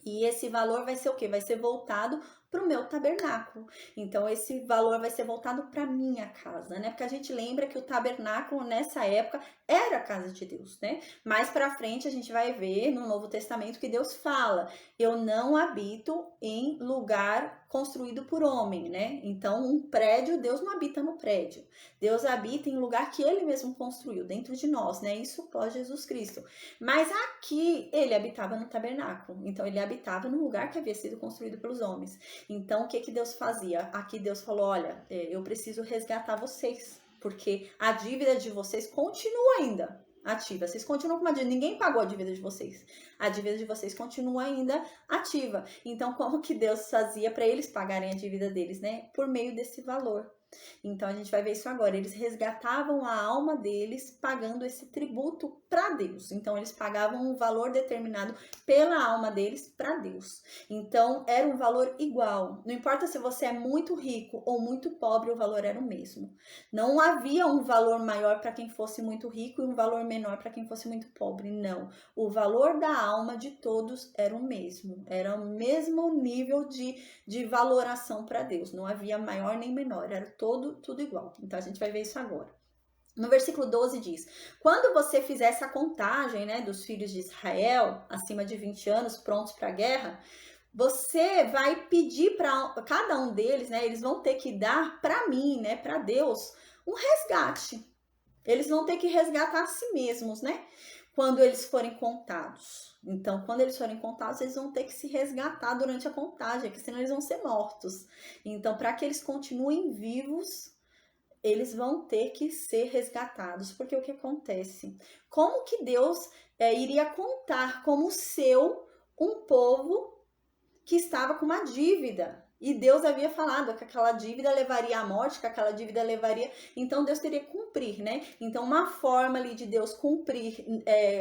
S1: e esse valor vai ser o quê? Vai ser voltado para o meu tabernáculo. Então, esse valor vai ser voltado para minha casa, né? Porque a gente lembra que o tabernáculo, nessa época, era a casa de Deus, né? Mais para frente, a gente vai ver no Novo Testamento que Deus fala: eu não habito em lugar construído por homem, né? Então, um prédio, Deus não habita no prédio. Deus habita em lugar que ele mesmo construiu, dentro de nós, né? Isso pós Jesus Cristo. Mas aqui, ele habitava no tabernáculo. Então, ele habitava num lugar que havia sido construído pelos homens. Então, o que que Deus fazia? Aqui Deus falou: olha, eu preciso resgatar vocês, porque a dívida de vocês continua ainda ativa. Vocês continuam com uma dívida. Ninguém pagou a dívida de vocês. A dívida de vocês continua ainda ativa. Então, como que Deus fazia para eles pagarem a dívida deles, né? Por meio desse valor. Então, a gente vai ver isso agora. Eles resgatavam a alma deles pagando esse tributo para Deus. Então, eles pagavam um valor determinado pela alma deles para Deus. Então, era um valor igual. Não importa se você é muito rico ou muito pobre, o valor era o mesmo. Não havia um valor maior para quem fosse muito rico e um valor menor para quem fosse muito pobre. Não. O valor da alma de todos era o mesmo. Era o mesmo nível de valoração para Deus. Não havia maior nem menor. Era tudo igual. Então, a gente vai ver isso agora. No versículo 12 diz: quando você fizer essa contagem, né, dos filhos de Israel, acima de 20 anos, prontos para a guerra, você vai pedir para cada um deles, né, eles vão ter que dar para mim, né, para Deus, um resgate. Eles vão ter que resgatar a si mesmos, né, quando eles forem contados. Então, quando eles forem contados, eles vão ter que se resgatar durante a contagem, porque senão eles vão ser mortos. Então, para que eles continuem vivos, eles vão ter que ser resgatados. Porque o que acontece? Como que Deus iria contar como seu um povo que estava com uma dívida? E Deus havia falado que aquela dívida levaria à morte, que aquela dívida levaria... Então, Deus teria que cumprir, né? Então, uma forma ali de Deus cumprir,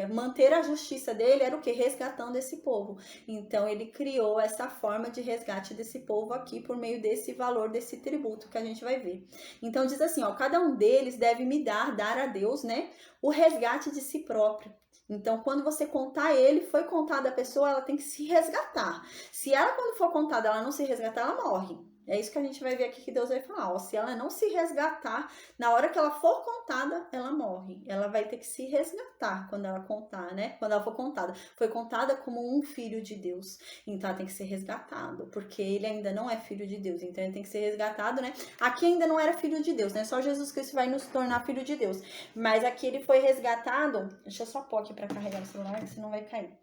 S1: manter a justiça dele, era o quê? Resgatando esse povo. Então, ele criou essa forma de resgate desse povo aqui, por meio desse valor, desse tributo que a gente vai ver. Então, diz assim, ó, cada um deles deve me dar a Deus, né, o resgate de si próprio. Então, quando você contar ele, foi contada a pessoa, ela tem que se resgatar. Se ela, quando for contada, ela não se resgatar, ela morre. É isso que a gente vai ver aqui que Deus vai falar. Ó, se ela não se resgatar, na hora que ela for contada, ela morre. Ela vai ter que se resgatar quando ela contar, né? Quando ela for contada. Foi contada como um filho de Deus. Então, ela tem que ser resgatado, porque ele ainda não é filho de Deus. Então, ele tem que ser resgatado, né? Aqui ainda não era filho de Deus, né? Só Jesus Cristo vai nos tornar filho de Deus. Mas aqui ele foi resgatado. Deixa eu só pôr aqui para carregar o celular, senão vai cair.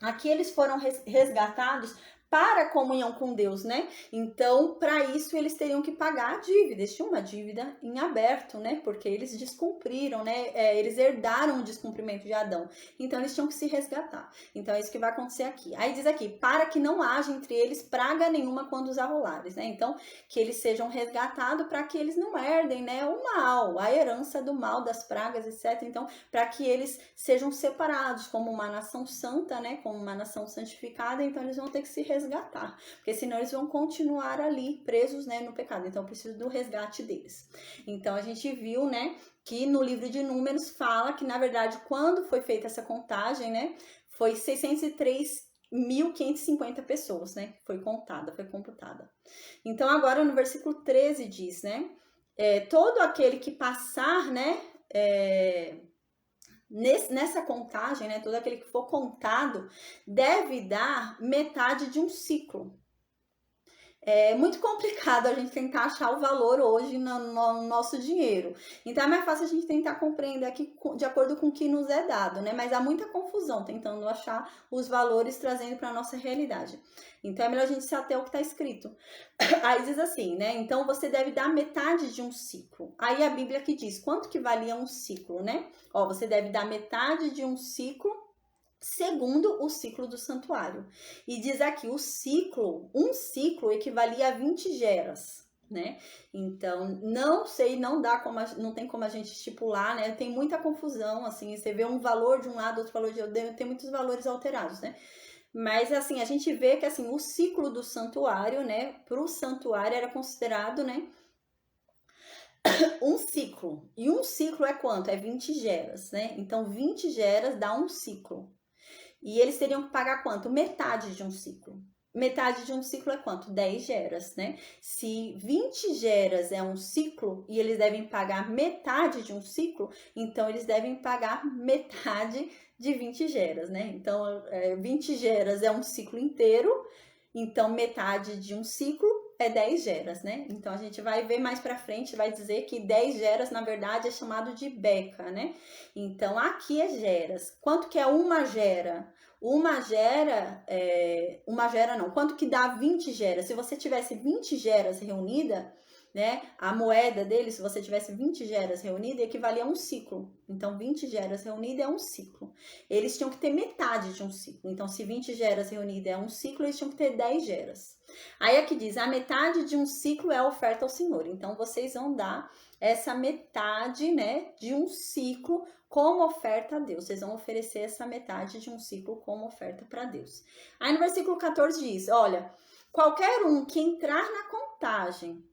S1: Aqui eles foram resgatados para a comunhão com Deus, né? Então, para isso, eles teriam que pagar a dívida. Eles tinham uma dívida em aberto, né? Porque eles descumpriram, né? Eles herdaram o descumprimento de Adão. Então, eles tinham que se resgatar. Então, é isso que vai acontecer aqui. Aí diz aqui, para que não haja entre eles praga nenhuma quando os arrolares, né? Então, que eles sejam resgatados para que eles não herdem, né? O mal, a herança do mal, das pragas, etc. Então, para que eles sejam separados como uma nação santa, né? Como uma nação santificada. Então, eles vão ter que se resgatar, porque senão eles vão continuar ali presos, né, no pecado. Então, eu preciso do resgate deles. Então, a gente viu, né, que no livro de Números fala que, na verdade, quando foi feita essa contagem, né, foi 603.550 pessoas, né, foi contada, foi computada. Então, agora no versículo 13 diz, né, todo aquele que passar, né, nessa contagem, né, todo aquele que for contado deve dar metade de um ciclo. É muito complicado a gente tentar achar o valor hoje no nosso dinheiro. Então, é mais fácil a gente tentar compreender aqui de acordo com o que nos é dado, né? Mas há muita confusão tentando achar os valores, trazendo para a nossa realidade. Então, é melhor a gente se ater ao que está escrito. Aí diz assim, né? Então, você deve dar metade de um ciclo. Aí a Bíblia que diz quanto que valia um ciclo, né? Ó, você deve dar metade de um ciclo segundo o ciclo do santuário. E diz aqui, um ciclo equivalia a 20 geras, né? Então, não sei, não tem como a gente estipular, né? Tem muita confusão, assim, você vê um valor de um lado, outro valor de outro, tem muitos valores alterados, né? Mas, assim, a gente vê que, assim, o ciclo do santuário, né? Para o santuário era considerado, né? Um ciclo. E um ciclo é quanto? É 20 geras, né? Então, 20 geras dá um ciclo. E eles teriam que pagar quanto? Metade de um ciclo. metade de um ciclo é quanto? 10 geras, né? Se 20 geras é um ciclo e eles devem pagar metade de um ciclo, então eles devem pagar metade de 20 geras, né? Então, 20 geras é um ciclo inteiro, então metade de um ciclo é 10 geras, né? Então a gente vai ver mais pra frente, vai dizer que 10 geras, na verdade, é chamado de beca, né? Então aqui é geras. Quanto que é uma gera? Quanto que dá 20 geras? Se você tivesse 20 geras reunida, né, a moeda dele, se você tivesse 20 geras reunida, equivalia a um ciclo. Então, 20 geras reunida é um ciclo. Eles tinham que ter metade de um ciclo. Então, se 20 geras reunida é um ciclo, eles tinham que ter 10 geras. Aí aqui diz, a metade de um ciclo é a oferta ao Senhor. Então, vocês vão dar essa metade, né, de um ciclo como oferta a Deus. Vocês vão oferecer essa metade de um ciclo como oferta para Deus. Aí no versículo 14 diz, olha, qualquer um que entrar na contagem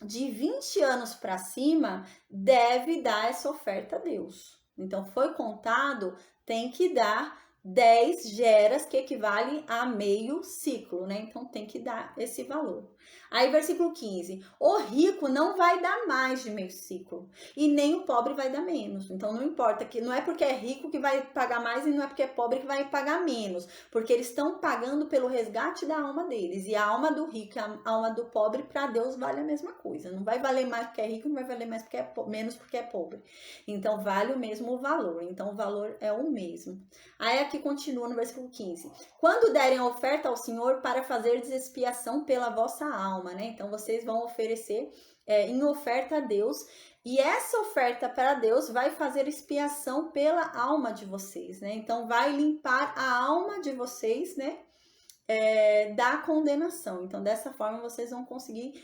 S1: de 20 anos para cima deve dar essa oferta a Deus. Então, foi contado, tem que dar 10 geras, que equivale a meio ciclo, né? Então, tem que dar esse valor. Aí, versículo 15. O rico não vai dar mais de meio ciclo, e nem o pobre vai dar menos. Então, não importa, que não é porque é rico que vai pagar mais e não é porque é pobre que vai pagar menos, porque eles estão pagando pelo resgate da alma deles. E a alma do rico e a alma do pobre, para Deus, vale a mesma coisa. Não vai valer mais porque é rico, não vai valer mais porque menos porque é pobre. Então, vale o mesmo valor. Então, o valor é o mesmo. Aí, aqui continua no versículo 15. Quando derem a oferta ao Senhor para fazer expiação pela vossa alma, né? Então, vocês vão oferecer em oferta a Deus. E essa oferta para Deus vai fazer expiação pela alma de vocês, né? Então, vai limpar a alma de vocês, né? Da condenação. Então, dessa forma, vocês vão conseguir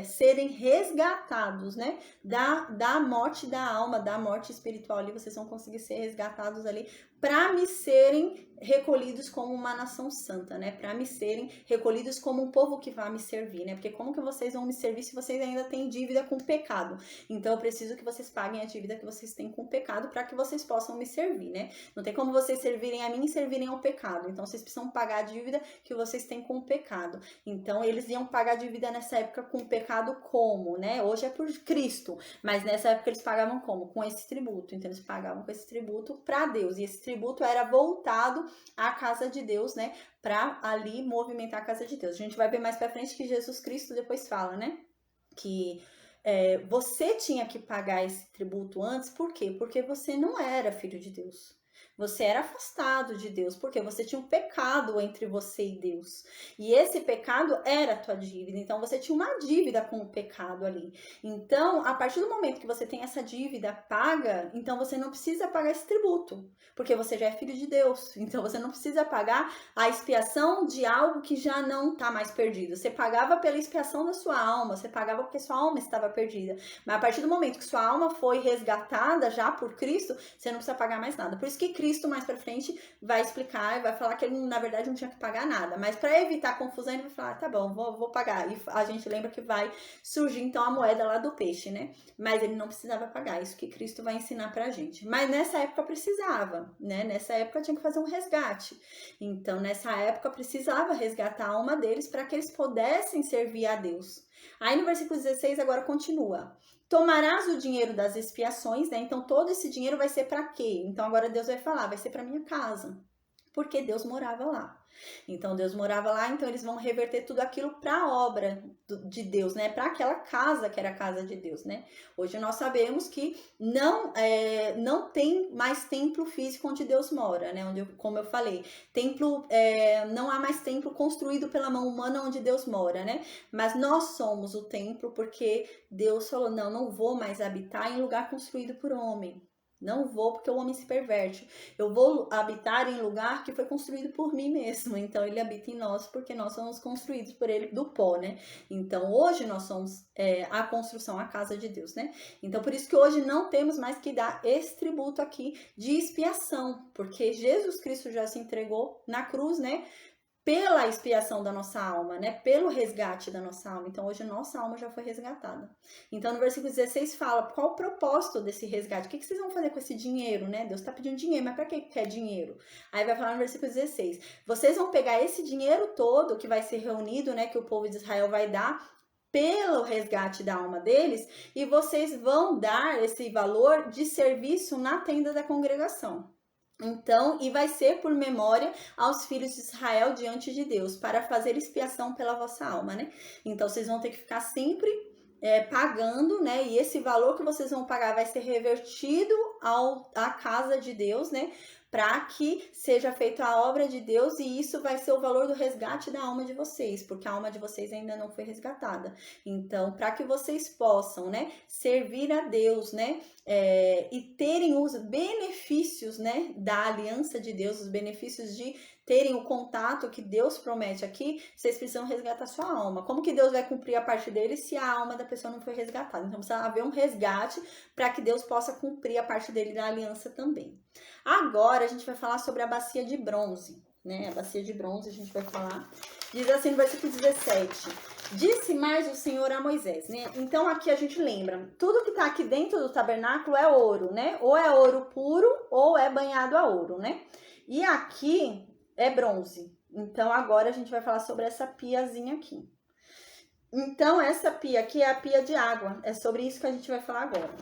S1: serem resgatados, né? Da morte da alma, da morte espiritual ali, vocês vão conseguir ser resgatados ali para me serem recolhidos como uma nação santa, né? Para me serem recolhidos como um povo que vai me servir, né? Porque como que vocês vão me servir se vocês ainda têm dívida com o pecado? Então, eu preciso que vocês paguem a dívida que vocês têm com o pecado para que vocês possam me servir, né? Não tem como vocês servirem a mim e servirem ao pecado. Então, vocês precisam pagar a dívida que vocês têm com o pecado. Então, eles iam pagar a dívida nessa época com o pecado como, né? Hoje é por Cristo, mas nessa época eles pagavam como? Com esse tributo. Então, eles pagavam com esse tributo para Deus. E esse tributo era voltado à casa de Deus, né? Para ali movimentar a casa de Deus. A gente vai ver mais para frente que Jesus Cristo depois fala, né? Que você tinha que pagar esse tributo antes, por quê? Porque você não era filho de Deus. Você era afastado de Deus, porque você tinha um pecado entre você e Deus. E esse pecado era a tua dívida. Então, você tinha uma dívida com o pecado ali. Então, a partir do momento que você tem essa dívida paga, então você não precisa pagar esse tributo, porque você já é filho de Deus. Então, você não precisa pagar a expiação de algo que já não está mais perdido. Você pagava pela expiação da sua alma, você pagava porque sua alma estava perdida. Mas a partir do momento que sua alma foi resgatada já por Cristo, você não precisa pagar mais nada. Por isso que Cristo mais pra frente vai explicar e vai falar que ele na verdade não tinha que pagar nada, mas para evitar confusão ele vai falar, tá bom, vou pagar, e a gente lembra que vai surgir então a moeda lá do peixe, né? Mas ele não precisava pagar, isso que Cristo vai ensinar pra gente. Mas nessa época precisava, né? Nessa época tinha que fazer um resgate, então nessa época precisava resgatar a alma deles para que eles pudessem servir a Deus. Aí no versículo 16 agora continua. Tomarás o dinheiro das expiações, né? Então, todo esse dinheiro vai ser para quê? Então, agora Deus vai falar, vai ser para minha casa. Porque Deus morava lá. Então, Deus morava lá, então eles vão reverter tudo aquilo para a obra de Deus, né? Para aquela casa que era a casa de Deus, né? Hoje nós sabemos que não tem mais templo físico onde Deus mora, né? Como eu falei, não há mais templo construído pela mão humana onde Deus mora, né? Mas nós somos o templo porque Deus falou, não vou mais habitar em lugar construído por homem. Não vou porque o homem se perverte. Eu vou habitar em lugar que foi construído por mim mesmo. Então, ele habita em nós porque nós somos construídos por ele do pó, né? Então, hoje nós somos a construção, a casa de Deus, né? Então, por isso que hoje não temos mais que dar esse tributo aqui de expiação. Porque Jesus Cristo já se entregou na cruz, né? pela expiação da nossa alma, né? Pelo resgate da nossa alma. Então, hoje, nossa alma já foi resgatada. Então, no versículo 16 fala qual o propósito desse resgate. O que vocês vão fazer com esse dinheiro, né? Deus está pedindo dinheiro, mas para que quer dinheiro? Aí vai falar no versículo 16. Vocês vão pegar esse dinheiro todo que vai ser reunido, né? Que o povo de Israel vai dar pelo resgate da alma deles, e vocês vão dar esse valor de serviço na tenda da congregação. Então, e vai ser por memória aos filhos de Israel diante de Deus, para fazer expiação pela vossa alma, né? Então, vocês vão ter que ficar sempre pagando, né? E esse valor que vocês vão pagar vai ser revertido à casa de Deus, né? Para que seja feita a obra de Deus, e isso vai ser o valor do resgate da alma de vocês, porque a alma de vocês ainda não foi resgatada. Então, para que vocês possam, né, servir a Deus, né, e terem os benefícios, né, da aliança de Deus, os benefícios de terem o contato que Deus promete aqui, vocês precisam resgatar sua alma. Como que Deus vai cumprir a parte dele se a alma da pessoa não foi resgatada? Então, precisa haver um resgate para que Deus possa cumprir a parte dele da aliança também. Agora, a gente vai falar sobre a bacia de bronze, né? A bacia de bronze, a gente vai falar. Diz assim no versículo 17. Disse mais o Senhor a Moisés, né? Então, aqui a gente lembra, tudo que tá aqui dentro do tabernáculo é ouro, né? Ou é ouro puro, ou é banhado a ouro, né? E aqui é bronze. Então, agora a gente vai falar sobre essa piazinha aqui. Então, essa pia aqui é a pia de água. É sobre isso que a gente vai falar agora.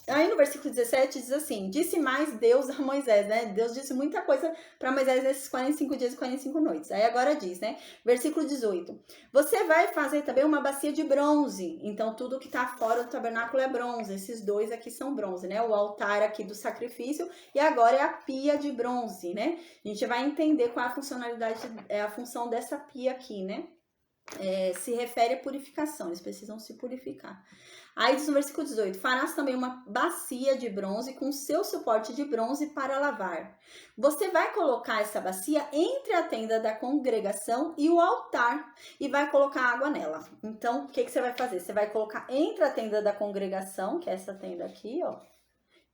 S1: Aí no versículo 17 diz assim, disse mais Deus a Moisés, né? Deus disse muita coisa para Moisés nesses 45 dias e 45 noites. Aí agora diz, né? Versículo 18, você vai fazer também uma bacia de bronze. Então tudo que tá fora do tabernáculo é bronze. Esses dois aqui são bronze, né? O altar aqui do sacrifício e agora é a pia de bronze, né? A gente vai entender qual é a funcionalidade, a função dessa pia aqui, né? Se refere à purificação, eles precisam se purificar. Aí diz no versículo 18, farás também uma bacia de bronze com seu suporte de bronze para lavar. Você vai colocar essa bacia entre a tenda da congregação e o altar e vai colocar água nela. Então, o que você vai fazer? Você vai colocar entre a tenda da congregação, que é essa tenda aqui, ó,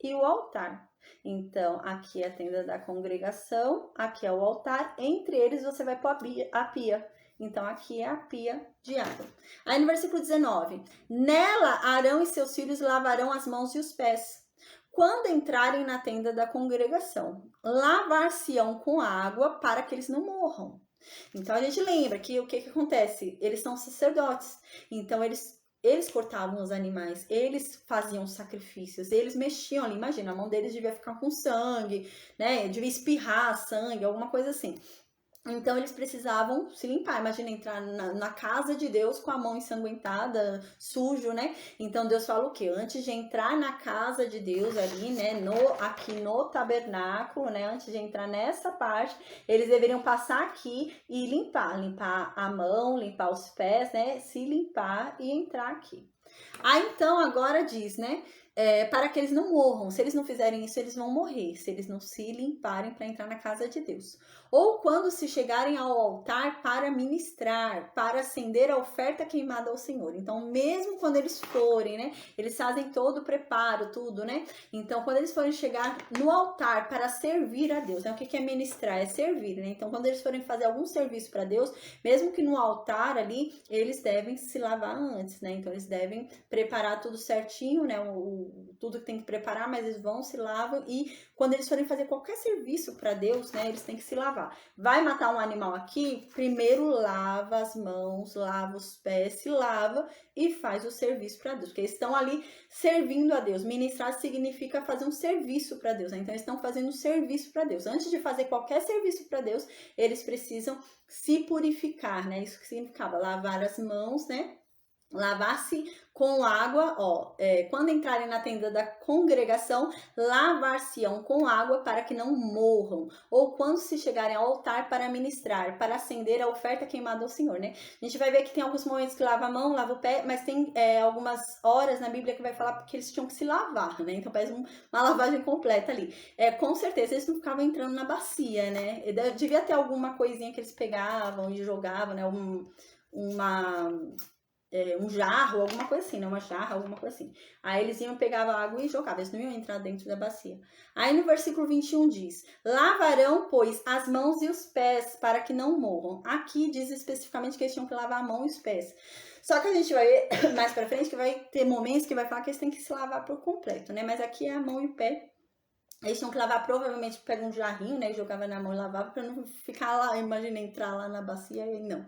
S1: e o altar. Então, aqui é a tenda da congregação, aqui é o altar, entre eles você vai pôr a pia. Então, aqui é a pia de água. Aí no versículo 19, nela Arão e seus filhos lavarão as mãos e os pés. Quando entrarem na tenda da congregação, lavar-se-ão com água para que eles não morram. Então, a gente lembra que o que acontece? Eles são sacerdotes, então eles cortavam os animais, eles faziam sacrifícios, eles mexiam ali, imagina, a mão deles devia ficar com sangue, né? Devia espirrar sangue, alguma coisa assim. Então, eles precisavam se limpar. Imagina entrar na casa de Deus com a mão ensanguentada, sujo, né? Então, Deus fala o quê? Antes de entrar na casa de Deus ali, né? Aqui no tabernáculo, né? Antes de entrar nessa parte, eles deveriam passar aqui e limpar. Limpar a mão, limpar os pés, né? Se limpar e entrar aqui. Aí, então, agora diz, né? Para que eles não morram. Se eles não fizerem isso, eles vão morrer. Se eles não se limparem para entrar na casa de Deus. Ou quando se chegarem ao altar para ministrar, para acender a oferta queimada ao Senhor. Então, mesmo quando eles forem, né? Eles fazem todo o preparo, tudo, né? Então, quando eles forem chegar no altar para servir a Deus, né? O que é ministrar? É servir, né? Então, quando eles forem fazer algum serviço para Deus, mesmo que no altar ali, eles devem se lavar antes, né? Então, eles devem preparar tudo certinho, né? Tudo que tem que preparar, mas eles vão, se lavam, e quando eles forem fazer qualquer serviço para Deus, né, eles têm que se lavar. Vai matar um animal aqui, primeiro lava as mãos, lava os pés, se lava e faz o serviço para Deus, porque eles estão ali servindo a Deus. Ministrar significa fazer um serviço para Deus, né? Então eles estão fazendo um serviço para Deus. Antes de fazer qualquer serviço para Deus, eles precisam se purificar, né? Isso que significava lavar as mãos, né? Lavar-se com água, ó, quando entrarem na tenda da congregação, lavar-se-ão com água para que não morram, ou quando se chegarem ao altar para ministrar, para acender a oferta queimada ao Senhor, né? A gente vai ver que tem alguns momentos que lava a mão, lava o pé, mas tem algumas horas na Bíblia que vai falar que eles tinham que se lavar, né? Então faz uma lavagem completa ali. Com certeza eles não ficavam entrando na bacia, né? Devia ter alguma coisinha que eles pegavam e jogavam, né? um jarro, alguma coisa assim, né? Uma jarra, alguma coisa assim. Aí eles iam, pegavam água e jogavam, eles não iam entrar dentro da bacia. Aí no versículo 21 diz: lavarão, pois, as mãos e os pés para que não morram. Aqui diz especificamente que eles tinham que lavar a mão e os pés. Só que a gente vai ver mais pra frente que vai ter momentos que vai falar que eles têm que se lavar por completo, né? Mas aqui é a mão e o pé. Eles tinham que lavar, provavelmente pega um jarrinho, né? E jogava na mão e lavava para não ficar lá, imagina entrar lá na bacia e não.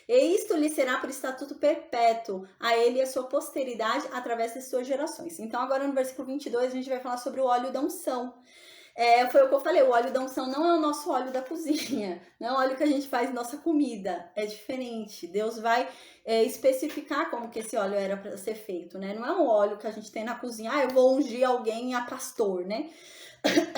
S1: E isto lhe será por estatuto perpétuo a ele e a sua posteridade através de suas gerações. Então, agora no versículo 22, a gente vai falar sobre o óleo da unção. Foi o que eu falei, o óleo da unção não é o nosso óleo da cozinha, não é o óleo que a gente faz nossa comida, é diferente. Deus vai especificar como que esse óleo era para ser feito, né? Não é um óleo que a gente tem na cozinha, eu vou ungir alguém a pastor, né?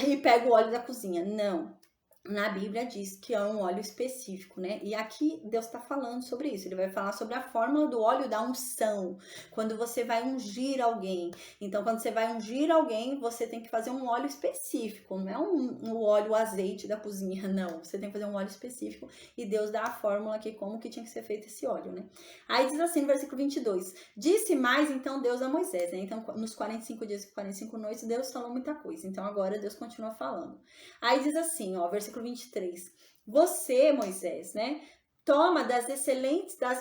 S1: E pega o óleo da cozinha. Não. Na Bíblia diz que é um óleo específico, né? E aqui Deus está falando sobre isso. Ele vai falar sobre a fórmula do óleo da unção. Quando você vai ungir alguém. Então, quando você vai ungir alguém, você tem que fazer um óleo específico. Não é um óleo azeite da cozinha, não. Você tem que fazer um óleo específico. E Deus dá a fórmula aqui como que tinha que ser feito esse óleo, né? Aí diz assim no versículo 22. Disse mais então Deus a Moisés, né? Então, nos 45 dias e 45 noites, Deus falou muita coisa. Então, agora Deus continua falando. Aí diz assim, ó, versículo 23. Você, Moisés, né? Toma das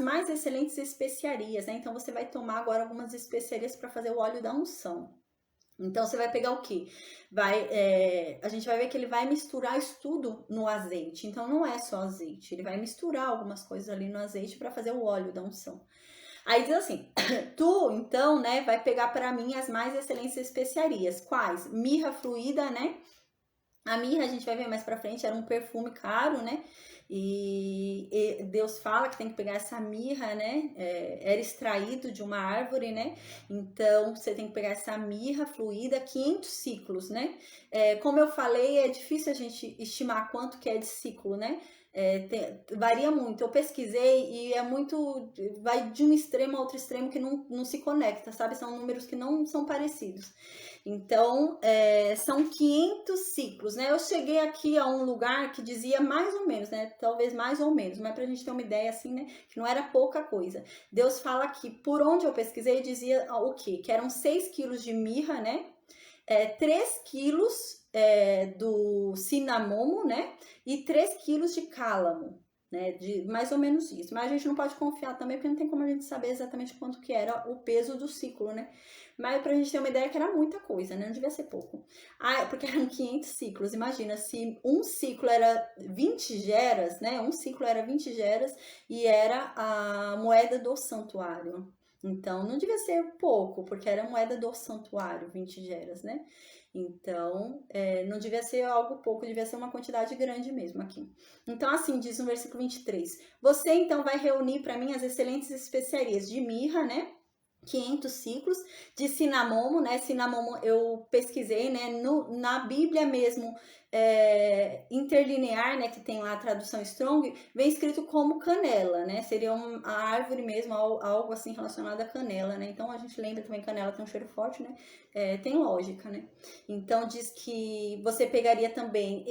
S1: mais excelentes especiarias, né? Então você vai tomar agora algumas especiarias para fazer o óleo da unção. Então você vai pegar o quê? A gente vai ver que ele vai misturar isso tudo no azeite. Então não é só azeite, ele vai misturar algumas coisas ali no azeite para fazer o óleo da unção. Aí diz assim: tu, então, né, vai pegar para mim as mais excelentes especiarias. Quais? Mirra fluida, né? A mirra, a gente vai ver mais pra frente, era um perfume caro, né? E Deus fala que tem que pegar essa mirra, né? Era extraído de uma árvore, né? Então, você tem que pegar essa mirra fluida, 500 ciclos, né? Como eu falei, é difícil a gente estimar quanto que é de ciclo, né? Varia muito. Eu pesquisei e é muito. Vai de um extremo a outro extremo que não se conecta, sabe? São números que não são parecidos. Então, são 500 ciclos, né? Eu cheguei aqui a um lugar que dizia mais ou menos, né? Talvez mais ou menos, mas pra gente ter uma ideia assim, né? Que não era pouca coisa. Deus fala que, por onde eu pesquisei, dizia o quê? Que eram 6 quilos de mirra, né? 3 quilos do cinamomo, né? E 3 quilos de cálamo, né? De mais ou menos isso. Mas a gente não pode confiar também, porque não tem como a gente saber exatamente quanto que era o peso do ciclo, né? Mas pra gente ter uma ideia que era muita coisa, né? Não devia ser pouco. Porque eram 500 ciclos. Imagina, se um ciclo era 20 geras, né? Um ciclo era 20 geras e era a moeda do santuário. Então, não devia ser pouco, porque era a moeda do santuário, 20 geras, né? Então, não devia ser algo pouco, devia ser uma quantidade grande mesmo aqui. Então, assim, diz no versículo 23. Você, então, vai reunir para mim as excelentes especiarias de mirra, né? 500 ciclos de cinamomo, né? Cinamomo eu pesquisei, né? Na Bíblia mesmo, interlinear, né? Que tem lá a tradução Strong, vem escrito como canela, né? Seria a árvore mesmo, algo assim relacionado à canela, né? Então a gente lembra também que canela tem um cheiro forte, né? Tem lógica, né? Então diz que você pegaria também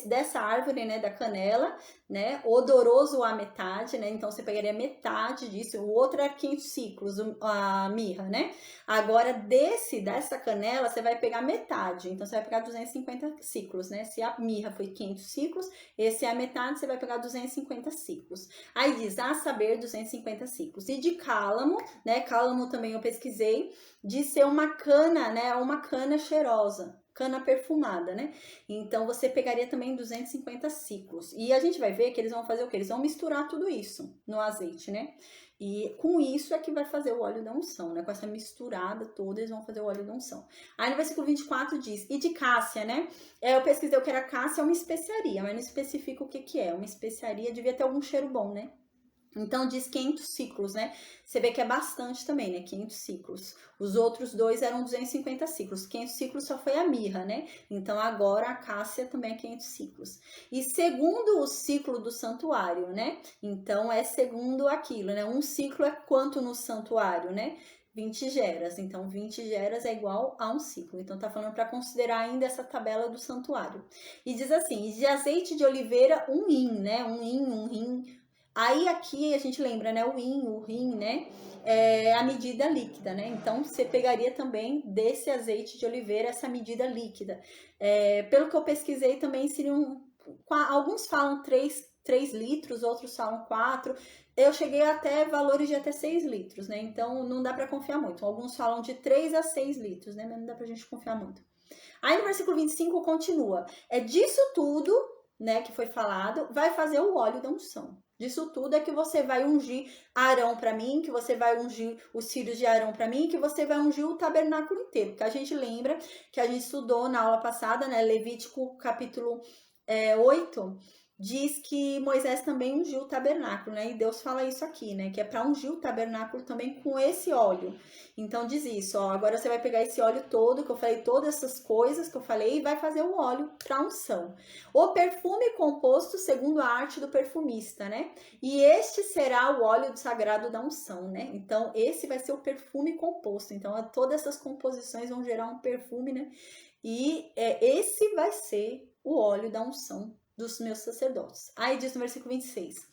S1: dessa árvore, né? Da canela, né? Odoroso a metade, né? Então você pegaria metade disso, o outro é 500 ciclos, a mirra, né? Agora dessa canela você vai pegar metade, então você vai pegar 250 ciclos, né? Se a mirra foi 500 ciclos, esse é a metade, você vai pegar 250 ciclos. Aí diz, a saber, 250 ciclos. E de cálamo, né? Cálamo também eu pesquisei, de ser uma cana, né? Uma cana cheirosa. Cana perfumada, né? Então você pegaria também 250 ciclos. E a gente vai ver que eles vão fazer o quê? Eles vão misturar tudo isso no azeite, né? E com isso é que vai fazer o óleo da unção, né? Com essa misturada toda, eles vão fazer o óleo da unção. Aí no versículo 24 diz, e de cássia, né? Eu pesquisei o que era cássia, é uma especiaria, mas não especifica o que é. Uma especiaria devia ter algum cheiro bom, né? Então diz 500 ciclos, né? Você vê que é bastante também, né? 500 ciclos. Os outros dois eram 250 ciclos. 500 ciclos só foi a mirra, né? Então agora a cássia também é 500 ciclos. E segundo o ciclo do santuário, né? Então é segundo aquilo, né? Um ciclo é quanto no santuário, né? 20 geras. Então 20 geras é igual a um ciclo. Então tá falando para considerar ainda essa tabela do santuário. E diz assim, de azeite de oliveira, um hin, né? Um hin, Aí aqui a gente lembra, né, o rim, né, é a medida líquida, né? Então você pegaria também desse azeite de oliveira essa medida líquida. Pelo que eu pesquisei também seriam, alguns falam 3 litros, outros falam 4. Eu cheguei até valores de até 6 litros, né? Então não dá para confiar muito. Alguns falam de 3 a 6 litros, né? Mas não dá pra gente confiar muito. Aí no versículo 25 continua: é disso tudo, né, que foi falado, vai fazer o óleo da unção. Disso tudo é que você vai ungir Arão para mim, que você vai ungir os filhos de Arão para mim, que você vai ungir o tabernáculo inteiro. Que a gente lembra que a gente estudou na aula passada, né, Levítico capítulo 8, diz que Moisés também ungiu o tabernáculo, né? E Deus fala isso aqui, né? Que é para ungir o tabernáculo também com esse óleo. Então diz isso, ó, agora você vai pegar esse óleo todo, que eu falei, todas essas coisas que eu falei, e vai fazer o óleo para unção. O perfume composto segundo a arte do perfumista, né? E este será o óleo sagrado da unção, né? Então esse vai ser o perfume composto. Então todas essas composições vão gerar um perfume, né? E esse vai ser o óleo da unção dos meus sacerdotes. Aí diz no versículo 26: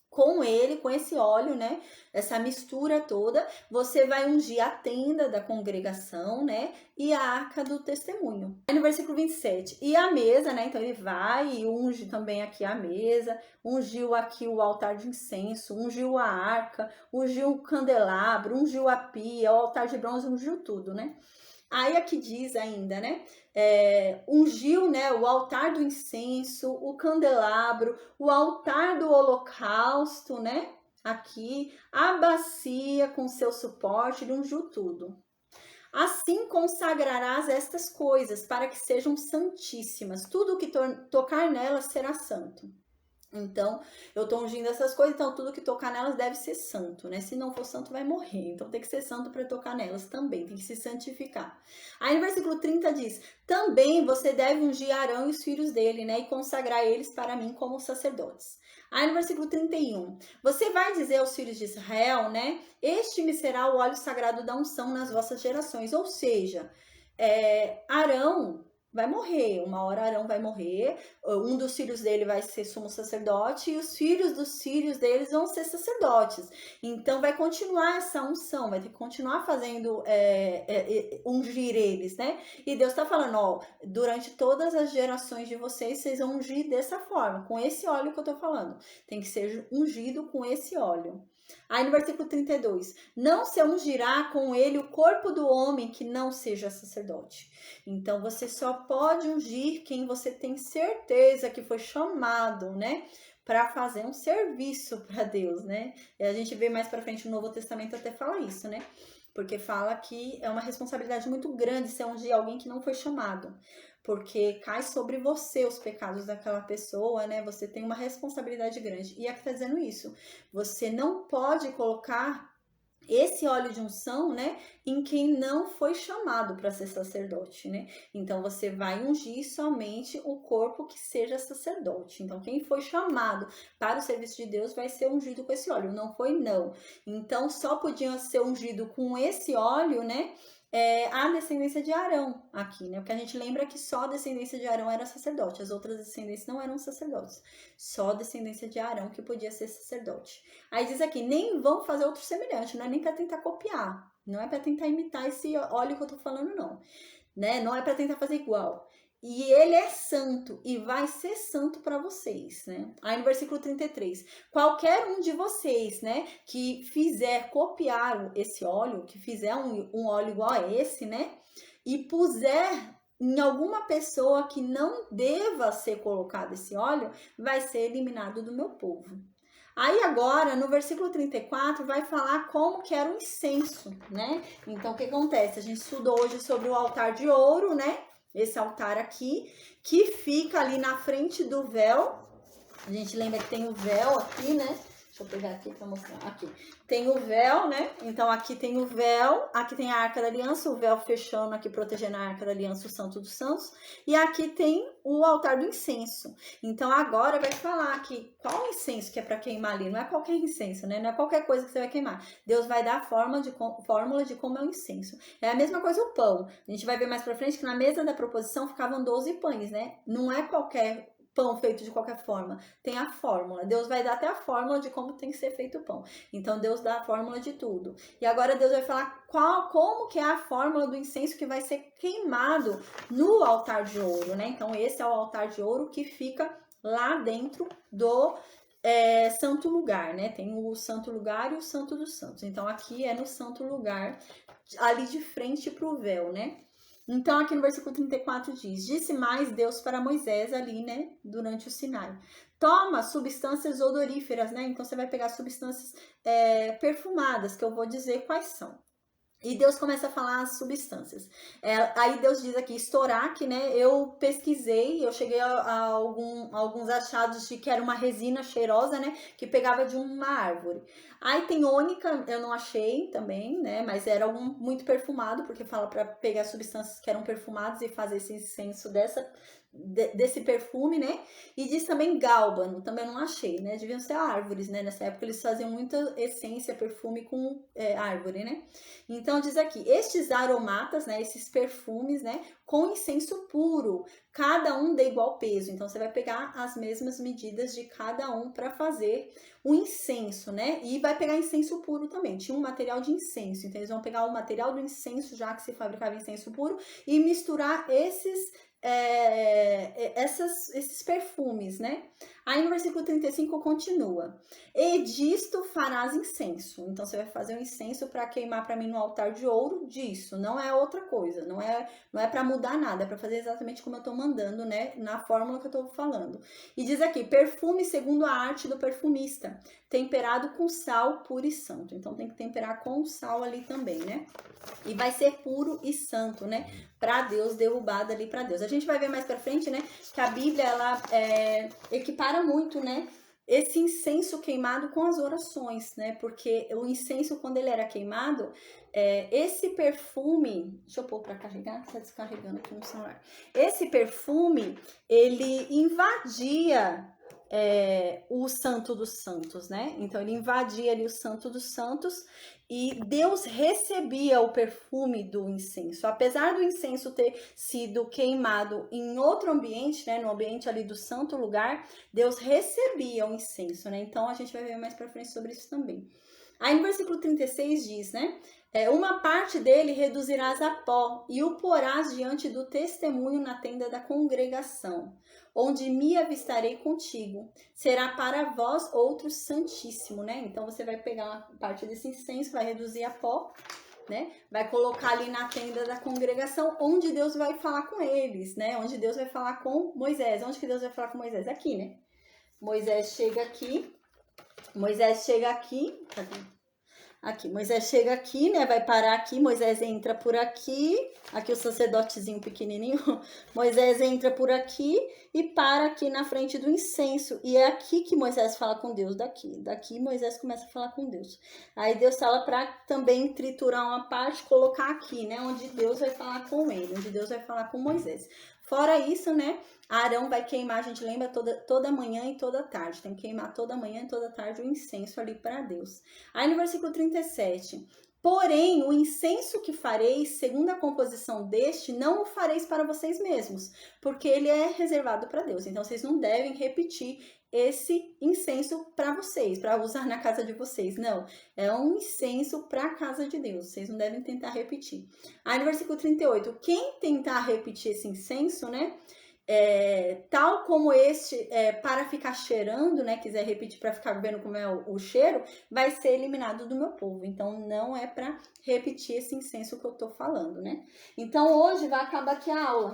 S1: com ele, com esse óleo, né, essa mistura toda, você vai ungir a tenda da congregação, né, e a arca do testemunho. Aí no versículo 27, e a mesa, né, então ele vai e unge também aqui a mesa, ungiu aqui o altar de incenso, ungiu a arca, ungiu o candelabro, ungiu a pia, o altar de bronze, ungiu tudo, né. Aí aqui diz ainda, né, ungiu, né, o altar do incenso, o candelabro, o altar do holocausto, né, aqui, a bacia com seu suporte, ele ungiu tudo. Assim consagrarás estas coisas para que sejam santíssimas. Tudo que tocar nelas será santo. Então, eu tô ungindo essas coisas, então tudo que tocar nelas deve ser santo, né? Se não for santo, vai morrer. Então tem que ser santo para tocar nelas também, tem que se santificar. Aí no versículo 30 diz: também você deve ungir Arão e os filhos dele, né? E consagrar eles para mim como sacerdotes. Aí no versículo 31, você vai dizer aos filhos de Israel, né? Este me será o óleo sagrado da unção nas vossas gerações. Ou seja, Arão vai morrer, uma hora Arão vai morrer, um dos filhos dele vai ser sumo sacerdote e os filhos dos filhos deles vão ser sacerdotes. Então vai continuar essa unção, vai ter que continuar fazendo ungir eles, né? E Deus está falando, ó, durante todas as gerações de vocês, vocês vão ungir dessa forma, com esse óleo que eu tô falando. Tem que ser ungido com esse óleo. Aí no versículo 32, não se ungirá com ele o corpo do homem que não seja sacerdote. Então você só pode ungir quem você tem certeza que foi chamado, né, para fazer um serviço para Deus, né? E a gente vê mais para frente no Novo Testamento até fala isso, né? Porque fala que é uma responsabilidade muito grande se ungir alguém que não foi chamado. Porque cai sobre você os pecados daquela pessoa, né? Você tem uma responsabilidade grande. E aqui está dizendo isso. Você não pode colocar esse óleo de unção, né, em quem não foi chamado para ser sacerdote, né? Então você vai ungir somente o corpo que seja sacerdote. Então quem foi chamado para o serviço de Deus vai ser ungido com esse óleo, não foi não. Então só podia ser ungido com esse óleo, né? A descendência de Arão aqui, né? Porque a gente lembra que só a descendência de Arão era sacerdote, as outras descendências não eram sacerdotes. Só a descendência de Arão que podia ser sacerdote. Aí diz aqui, nem vão fazer outro semelhante, não é nem para tentar copiar, não é para tentar imitar esse óleo que eu tô falando, não. Né? Não é para tentar fazer igual. E ele é santo e vai ser santo para vocês, né? Aí no versículo 33, qualquer um de vocês, né, que fizer copiar esse óleo, que fizer um óleo igual a esse, né, e puser em alguma pessoa que não deva ser colocado esse óleo, vai ser eliminado do meu povo. Aí agora, no versículo 34, vai falar como que era o incenso, né? Então, o que acontece? A gente estudou hoje sobre o altar de ouro, né? Esse altar aqui, que fica ali na frente do véu. A gente lembra que tem o véu aqui, né? Deixa eu pegar aqui para mostrar. Aqui. Tem o véu, né? Então, aqui tem o véu, aqui tem a Arca da Aliança, o véu fechando aqui, protegendo a Arca da Aliança, o Santo dos Santos. E aqui tem o altar do incenso. Então, agora vai falar aqui qual incenso que é para queimar ali. Não é qualquer incenso, né? Não é qualquer coisa que você vai queimar. Deus vai dar a fórmula de como é o incenso. É a mesma coisa o pão. A gente vai ver mais para frente que na mesa da proposição ficavam 12 pães, né? Não é qualquer pão feito de qualquer forma. Tem a fórmula. Deus vai dar até a fórmula de como tem que ser feito o pão. Então, Deus dá a fórmula de tudo. E agora Deus vai falar como que é a fórmula do incenso que vai ser queimado no altar de ouro, né? Então, esse é o altar de ouro que fica lá dentro do santo lugar, né? Tem o santo lugar e o santo dos santos. Então, aqui é no santo lugar, ali de frente para o véu, né? Então, aqui no versículo 34 diz: disse mais Deus para Moisés ali, né, durante o Sinai. Toma substâncias odoríferas, né? Então, você vai pegar substâncias perfumadas, que eu vou dizer quais são. E Deus começa a falar as substâncias. Aí Deus diz aqui, estoraque, né? Eu pesquisei, eu cheguei a alguns achados de que era uma resina cheirosa, né? Que pegava de uma árvore. Aí tem ônica, eu não achei também, né? Mas era muito perfumado, porque fala para pegar substâncias que eram perfumadas e fazer esse incenso desse perfume, né? E diz também gálbano, também não achei, né? Deviam ser árvores, né? Nessa época eles faziam muita essência, perfume com árvore, né? Então diz aqui, estes aromatas, né? Esses perfumes, né? Com incenso puro, cada um de igual peso. Então você vai pegar as mesmas medidas de cada um para fazer o incenso, né? E vai pegar incenso puro também. Tinha um material de incenso, então eles vão pegar o material do incenso, já que se fabricava incenso puro, e misturar esses perfumes, né? Aí no versículo 35 continua: e disto farás incenso. Então você vai fazer um incenso para queimar para mim no altar de ouro disso. Não é outra coisa, não é para mudar nada, é para fazer exatamente como eu tô mandando, né? Na fórmula que eu tô falando. E diz aqui: perfume segundo a arte do perfumista, temperado com sal puro e santo. Então tem que temperar com sal ali também, né? E vai ser puro e santo, né? Para Deus, derrubado ali para Deus. A gente vai ver mais para frente, né? Que a Bíblia, ela equipara muito, né? Esse incenso queimado com as orações, né? Porque o incenso, quando ele era queimado, esse perfume... Deixa eu pôr para carregar, tá descarregando aqui no celular. Esse perfume, ele invadia o Santo dos Santos, né? Então ele invadia ali o Santo dos Santos e Deus recebia o perfume do incenso. Apesar do incenso ter sido queimado em outro ambiente, né? No ambiente ali do santo lugar, Deus recebia o incenso, né? Então a gente vai ver mais pra frente sobre isso também. Aí no versículo 36 diz, né? Uma parte dele reduzirás a pó e o porás diante do testemunho na tenda da congregação, onde me avistarei contigo. Será para vós outro santíssimo, né? Então você vai pegar uma parte desse incenso, vai reduzir a pó, né? Vai colocar ali na tenda da congregação, onde Deus vai falar com eles, né? Onde Deus vai falar com Moisés. Onde que Deus vai falar com Moisés? Aqui, né? Moisés chega aqui. Cadê? Aqui, Moisés chega aqui, né? Vai parar aqui, Moisés entra por aqui. Aqui o sacerdotezinho pequenininho. Moisés entra por aqui e para aqui na frente do incenso. E é aqui que Moisés fala com Deus, daqui. Daqui Moisés começa a falar com Deus. Aí Deus fala para também triturar uma parte, colocar aqui, né? Onde Deus vai falar com ele, onde Deus vai falar com Moisés. Fora isso, né? Arão vai queimar, a gente lembra, toda manhã e toda tarde. Tem que queimar toda manhã e toda tarde o incenso ali para Deus. Aí no versículo 37... Porém, o incenso que fareis, segundo a composição deste, não o fareis para vocês mesmos, porque ele é reservado para Deus. Então, vocês não devem repetir esse incenso para vocês, para usar na casa de vocês. Não, é um incenso para a casa de Deus. Vocês não devem tentar repetir. Aí no versículo 38, quem tentar repetir esse incenso, né? Tal como este, para ficar cheirando, né, quiser repetir para ficar vendo como é o cheiro, vai ser eliminado do meu povo. Então não é para repetir esse incenso que eu tô falando, né? Então hoje vai acabar aqui a aula.